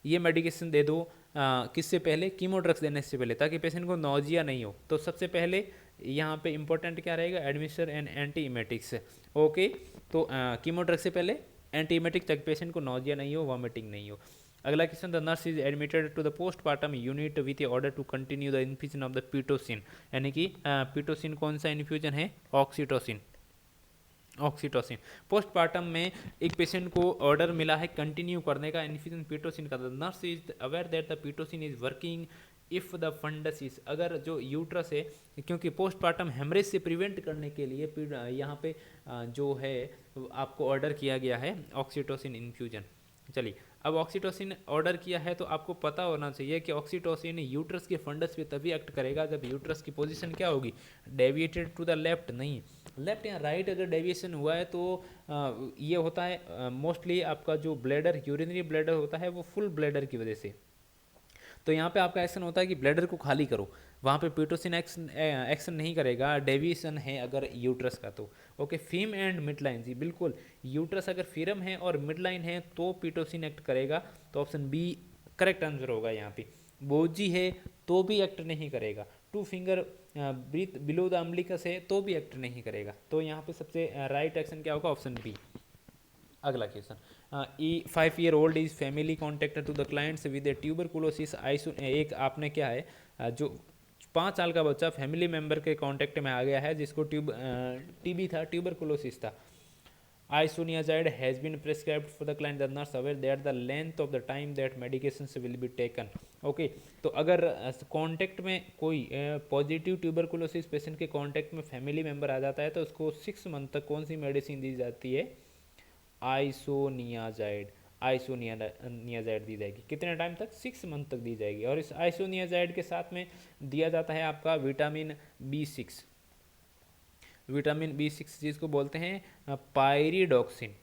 ये मेडिकेशन दे दो किससे पहले, कीमो ड्रग्स देने से पहले, ताकि पेशेंट को नोजिया नहीं हो। तो सबसे पहले यहाँ पे इंपॉर्टेंट क्या रहेगा, administer and antiemetics. Okay, तो कीमो ड्रग से पहले एंटी इमेटिक, ताकि पेशेंट को नोजिया नहीं हो, वॉमिटिंग नहीं हो। अगला question, the nurse is admitted to the postpartum unit with order to continue the infusion of the Pitocin, यानी कि पिटोसिन कौन सा इन्फ्यूजन है, ऑक्सीटोसिन, ऑक्सीटोसिन। पोस्टमार्टम में एक पेशेंट को ऑर्डर मिला है कंटिन्यू करने का इन्फ्यूजन पिटोसिन का। The nurse is aware that the Pitocin is working if the fundus is, अगर जो यूट्रस है, क्योंकि पोस्टमार्टम हेमरेज से प्रिवेंट करने के लिए यहाँ पे जो है आपको ऑर्डर किया गया है ऑक्सीटोसिन इन्फ्यूजन। चलिए, अब ऑक्सीटोसिन ऑर्डर किया है तो आपको पता होना चाहिए कि ऑक्सीटोसिन यूट्रस के फंडस पे तभी एक्ट करेगा जब यूट्रस की पोजीशन क्या होगी, डेविएटेड टू द लेफ्ट, नहीं लेफ्ट या राइट। अगर डेविएशन हुआ है तो ये होता है मोस्टली आपका जो ब्लैडर, यूरिनरी ब्लैडर होता है वो फुल ब्लैडर की वजह से। तो यहाँ पे आपका एक्शन होता है कि ब्लैडर को खाली करो, वहाँ पे पिटोसिन एक्शन नहीं करेगा, डेविएशन है अगर यूट्रस का तो। ओके, फीम एंड मिड लाइन, जी बिल्कुल, यूट्रस अगर फीरम है और मिड लाइन है तो पिटोसिन एक्ट करेगा, तो ऑप्शन बी करेक्ट आंसर होगा यहाँ पे। बोजी है तो भी एक्ट नहीं करेगा, two finger breadth below the umbilicus है तो भी एक्ट नहीं करेगा, तो यहाँ पे सबसे राइट एक्शन क्या होगा, ऑप्शन बी। अगला question, a 5 year old is family contacted to the clients with a tuberculosis iso, एक आपने क्या है जो 5 साल का बच्चा फैमिली मेम्बर के कांटेक्ट में आ गया है जिसको टीबी था, ट्यूबरकुलोसिस था। Isoniazid has been prescribed for the client, the nurse aware that the length of the time that medications will be taken. Okay, तो अगर कांटेक्ट में कोई पॉजिटिव ट्यूबरकुलोसिस पेशेंट के कांटेक्ट में फैमिली मेम्बर आ जाता है तो उसको 6 month तक कौन सी मेडिसिन दी जाती है, आइसोनियाजाइड, आइसोनियाजाइड दी जाएगी। कितने टाइम तक, 6 month तक दी जाएगी। और इस आइसोनियाजाइड के साथ में दिया जाता है आपका विटामिन B6, विटामिन B6 जिसको बोलते हैं पायरिडॉक्सिन,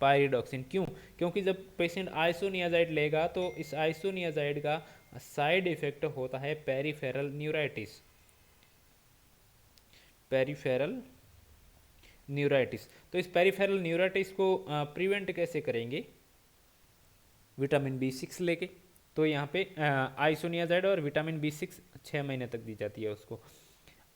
पायरिडॉक्सिन। क्यों, क्योंकि जब पेशेंट आइसोनियाजाइड लेगा तो इस आइसोनियाजाइड का साइड इफेक्ट होता है पेरिफेरल न्यूराइटिस, पेरिफेरल न्यूराइटिस। तो इस पेरिफेरल न्यूराइटिस को प्रिवेंट कैसे करेंगे, विटामिन B6 लेके। तो यहाँ पे आइसोनियाजाइड और विटामिन B6 6 महीने तक दी जाती है उसको।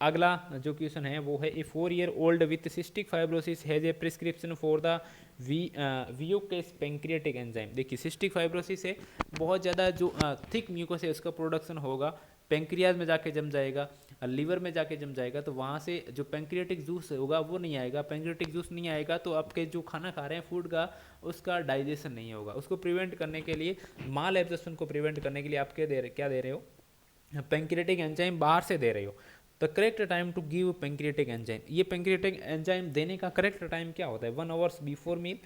अगला जो क्वेश्चन है वो है, a 4 year old with cystic fibrosis has a prescription for the Viokase pancreatic enzyme. देखिए सिस्टिक फाइब्रोसिस है, बहुत ज़्यादा जो थिक म्यूकस है उसका प्रोडक्शन होगा, पेंक्रियाज में जाके जम जाएगा, लीवर में जाके जम जाएगा, तो वहाँ से जो पेंक्रियाटिक जूस होगा वो नहीं आएगा। पेंक्रियाटिक जूस नहीं आएगा तो आपके जो खाना खा रहे हैं फूड का उसका डाइजेशन नहीं होगा। उसको प्रिवेंट करने के लिए, माल एब्जॉर्प्शन को प्रिवेंट करने के लिए आप क्या दे रहे हो, पेंक्रियाटिक एंजाइम बाहर से दे रहे हो। The correct time to give pancreatic enzyme, ये पेंक्रियाटिक एंजाइम देने का करेक्ट टाइम क्या होता है, 1 hours before meal,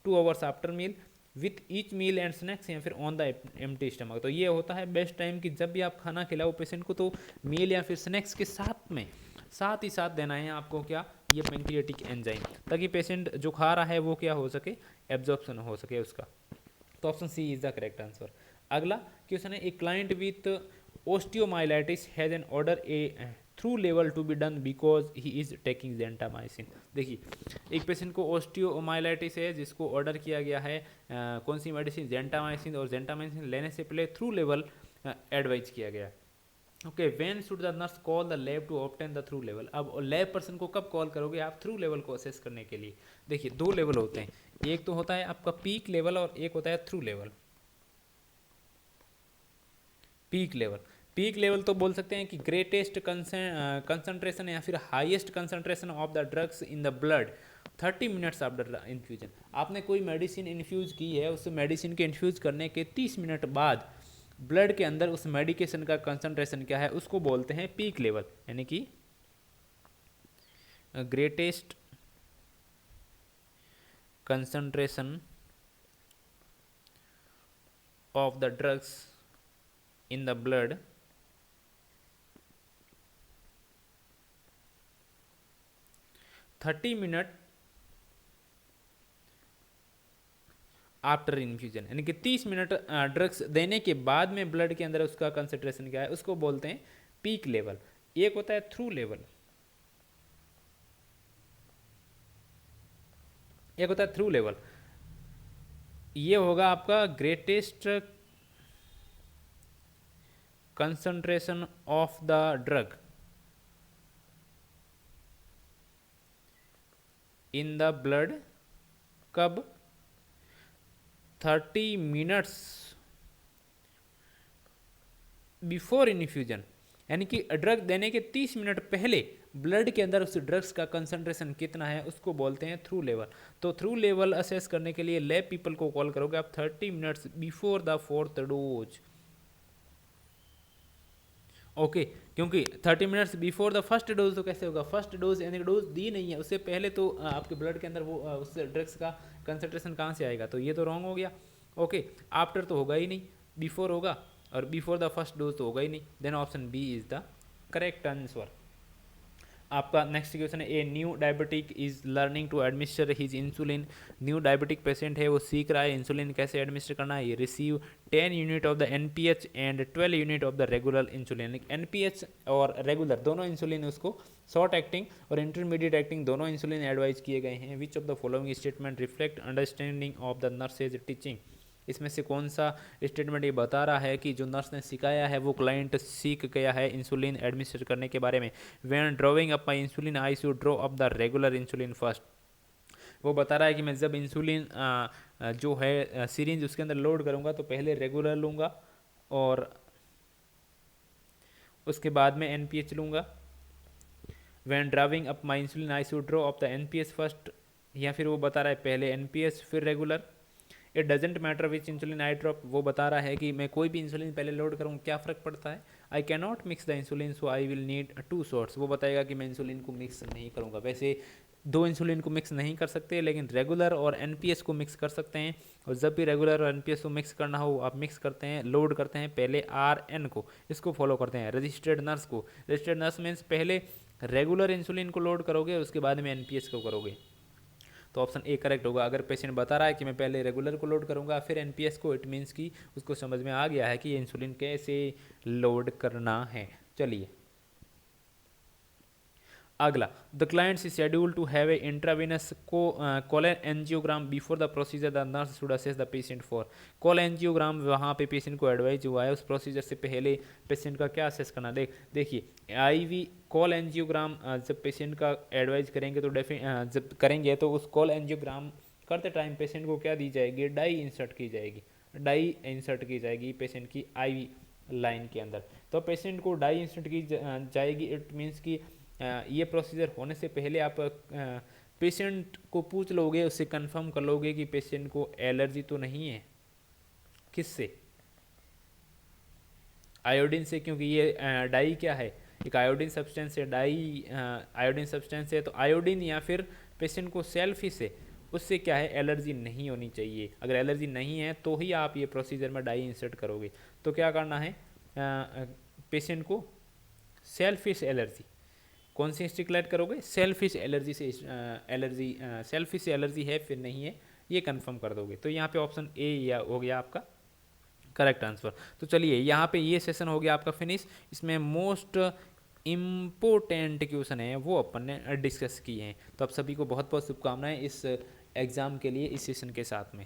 2 hours after meal, with each meal and snacks या फिर ऑन द एम्प्टी स्टमक। तो ये होता है बेस्ट टाइम कि जब भी आप खाना खिलाओ पेशेंट को तो मील या फिर स्नैक्स के साथ में साथ ही साथ देना है आपको क्या, ये पेंक्रियाटिक एंजाइम, ताकि पेशेंट जो खा रहा है वो क्या हो सके, एब्जॉर्प्शन हो सके उसका। तो option C is the correct answer. अगला क्वेश्चन है, a client with osteomyelitis has an order a trough level to be done because he is taking gentamicin. देखिए एक पेशेंट को ओस्टियोमाइलाइटिस है जिसको ऑर्डर किया गया है कौन सी मेडिसिन, जेंटामाइसिन, और जेंटामाइसिन लेने से पहले थ्रू लेवल एडवाइज किया गया। Okay, when should the nurse call the lab to obtain the trough level. अब लैब पर्सन को कब कॉल करोगे आप थ्रू लेवल को असेस करने के लिए। देखिए दो लेवल होते हैं, एक तो होता है आपका पीक लेवल और एक होता है through level. Peak level, peak level तो बोल सकते हैं कि ग्रेटेस्ट कंसंट्रेशन या फिर highest concentration of the drugs in the blood 30 minutes after infusion. आपने कोई मेडिसिन इन्फ्यूज की है, उस मेडिसिन के इन्फ्यूज करने के 30 मिनट बाद ब्लड के अंदर उस मेडिकेशन का कंसंट्रेशन क्या है, उसको बोलते हैं पीक लेवल, यानी कि greatest concentration of the drugs in the blood thirty minute after infusion, यानी कि 30 मिनट ड्रग्स देने के बाद में ब्लड के अंदर उसका कंसंट्रेशन क्या है, उसको बोलते हैं पीक लेवल। एक होता है थ्रू लेवल, एक होता है थ्रू लेवल, ये होगा आपका greatest concentration of the drug in the blood, कब, 30 मिनट्स बिफोर इन्फ्यूजन, यानी कि ड्रग देने के 30 मिनट पहले ब्लड के अंदर उस ड्रग्स का कंसंट्रेशन कितना है उसको बोलते हैं थ्रू लेवल। तो थ्रू लेवल असेस करने के लिए लैब पीपल को कॉल करोगे आप 30 minutes before the fourth dose. Okay, क्योंकि 30 minutes before the first dose तो कैसे होगा, फर्स्ट डोज यानी डोज दी नहीं है उससे पहले, तो आपके ब्लड के अंदर वो उस ड्रग्स का कंसंट्रेशन कहाँ से आएगा, तो ये तो रॉन्ग हो गया। ओके, आफ्टर तो होगा ही नहीं, बिफोर होगा, और बिफोर द फर्स्ट डोज तो होगा ही नहीं, then option B is the correct answer. आपका नेक्स्ट क्वेश्चन है, a new diabetic is learning to administer his insulin. New diabetic patient है वो सीख रहा है इंसुलिन कैसे एडमिनिस्टर करना है। ये receive 10 unit of the NPH and 12 unit of the regular insulin. NPH और रेगुलर दोनों इंसुलिन उसको शॉर्ट एक्टिंग और इंटरमीडिएट एक्टिंग दोनों इंसुलिन एडवाइज किए गए हैं। विच of the following statement reflect understanding of the nurses teaching. इसमें से कौन सा स्टेटमेंट ये बता रहा है कि जो नर्स ने सिखाया है वो क्लाइंट सीख गया है इंसुलिन एडमिनिस्टर करने के बारे में। When drawing up my insulin I should draw up the regular insulin first. वो बता रहा है कि मैं जब इंसुलिन जो है सीरीज उसके अंदर लोड करूँगा तो पहले रेगुलर लूँगा और उसके बाद में एनपीएच लूँगा। When driving up my insulin I should draw up the NPH first, या फिर वो बता रहा है पहले एनपीएच फिर regular. It doesn't matter which insulin I drop, वो बता रहा है कि मैं कोई भी इंसुलिन पहले लोड करूँ क्या फ़र्क पड़ता है। I can not mix the insulin so I will need 2 shots, वो बताएगा कि मैं इंसुलिन को मिक्स नहीं करूँगा। वैसे दो इंसुलिन को मिक्स नहीं कर सकते, लेकिन रेगुलर और एनपीएस को मिक्स कर सकते हैं। और जब भी रेगुलर और एनपीएस को मिक्स करना हो आप मिक्स करते हैं, लोड करते हैं पहले आरएन को, इसको फॉलो करते हैं रजिस्टर्ड नर्स को। रजिस्टर्ड नर्स मीन्स पहले रेगुलर इंसुलिन को लोड करोगे उसके बाद में एनपीएस को करोगे। तो ऑप्शन ए करेक्ट होगा। अगर पेशेंट बता रहा है कि मैं पहले रेगुलर को लोड करूंगा फिर एनपीएस को, इट मीन्स कि उसको समझ में आ गया है कि ये इंसुलिन कैसे लोड करना है। चलिए अगला, the clients is schedule to have a intravenous colon angiogram before the procedure the nurse should assess the patient for. Colon angiogram वहाँ पे पेशेंट को एडवाइज हुआ है, उस प्रोसीजर से पहले पेशेंट का क्या असेस करना। देखिए आईवी कॉल एंजियोग्राम जब पेशेंट का एडवाइज करेंगे तो जब करेंगे तो उस कॉल एंजियोग्राम करते टाइम पेशेंट को क्या दी जाएगी, डाई इंसर्ट की जाएगी, डाई इंसर्ट की जाएगी पेशेंट की आईवी लाइन के अंदर। तो पेशेंट को डाई इंसर्ट की जाएगी, इट मीन्स कि ये प्रोसीजर होने से पहले आप पेशेंट को पूछ लोगे, उससे कंफर्म कर लोगे कि पेशेंट को एलर्जी तो नहीं है। किससे, आयोडीन से, क्योंकि ये डाई क्या है, एक आयोडीन सब्सटेंस है, डाई आयोडीन सब्सटेंस है। तो आयोडीन या फिर पेशेंट को सेल्फ ही से उससे क्या है, एलर्जी नहीं होनी चाहिए। अगर एलर्जी नहीं है तो ही आप ये प्रोसीजर में डाई इंसर्ट करोगे। तो क्या करना है, पेशेंट को सेल्फिश एलर्जी, कौन सी डिक्लेयर करोगे, सेल्फिश एलर्जी से एलर्जी, सेल्फिश एलर्जी है फिर नहीं है, ये कंफर्म कर दोगे। तो यहाँ पे ऑप्शन ए या हो गया आपका करेक्ट आंसर। तो चलिए यहाँ पे ये सेशन हो गया आपका फिनिश। इसमें मोस्ट इम्पोर्टेंट क्वेश्चन है वो अपन ने डिस्कस किए हैं। तो आप सभी को बहुत बहुत शुभकामनाएं इस एग्ज़ाम के लिए, इस सेशन के साथ में।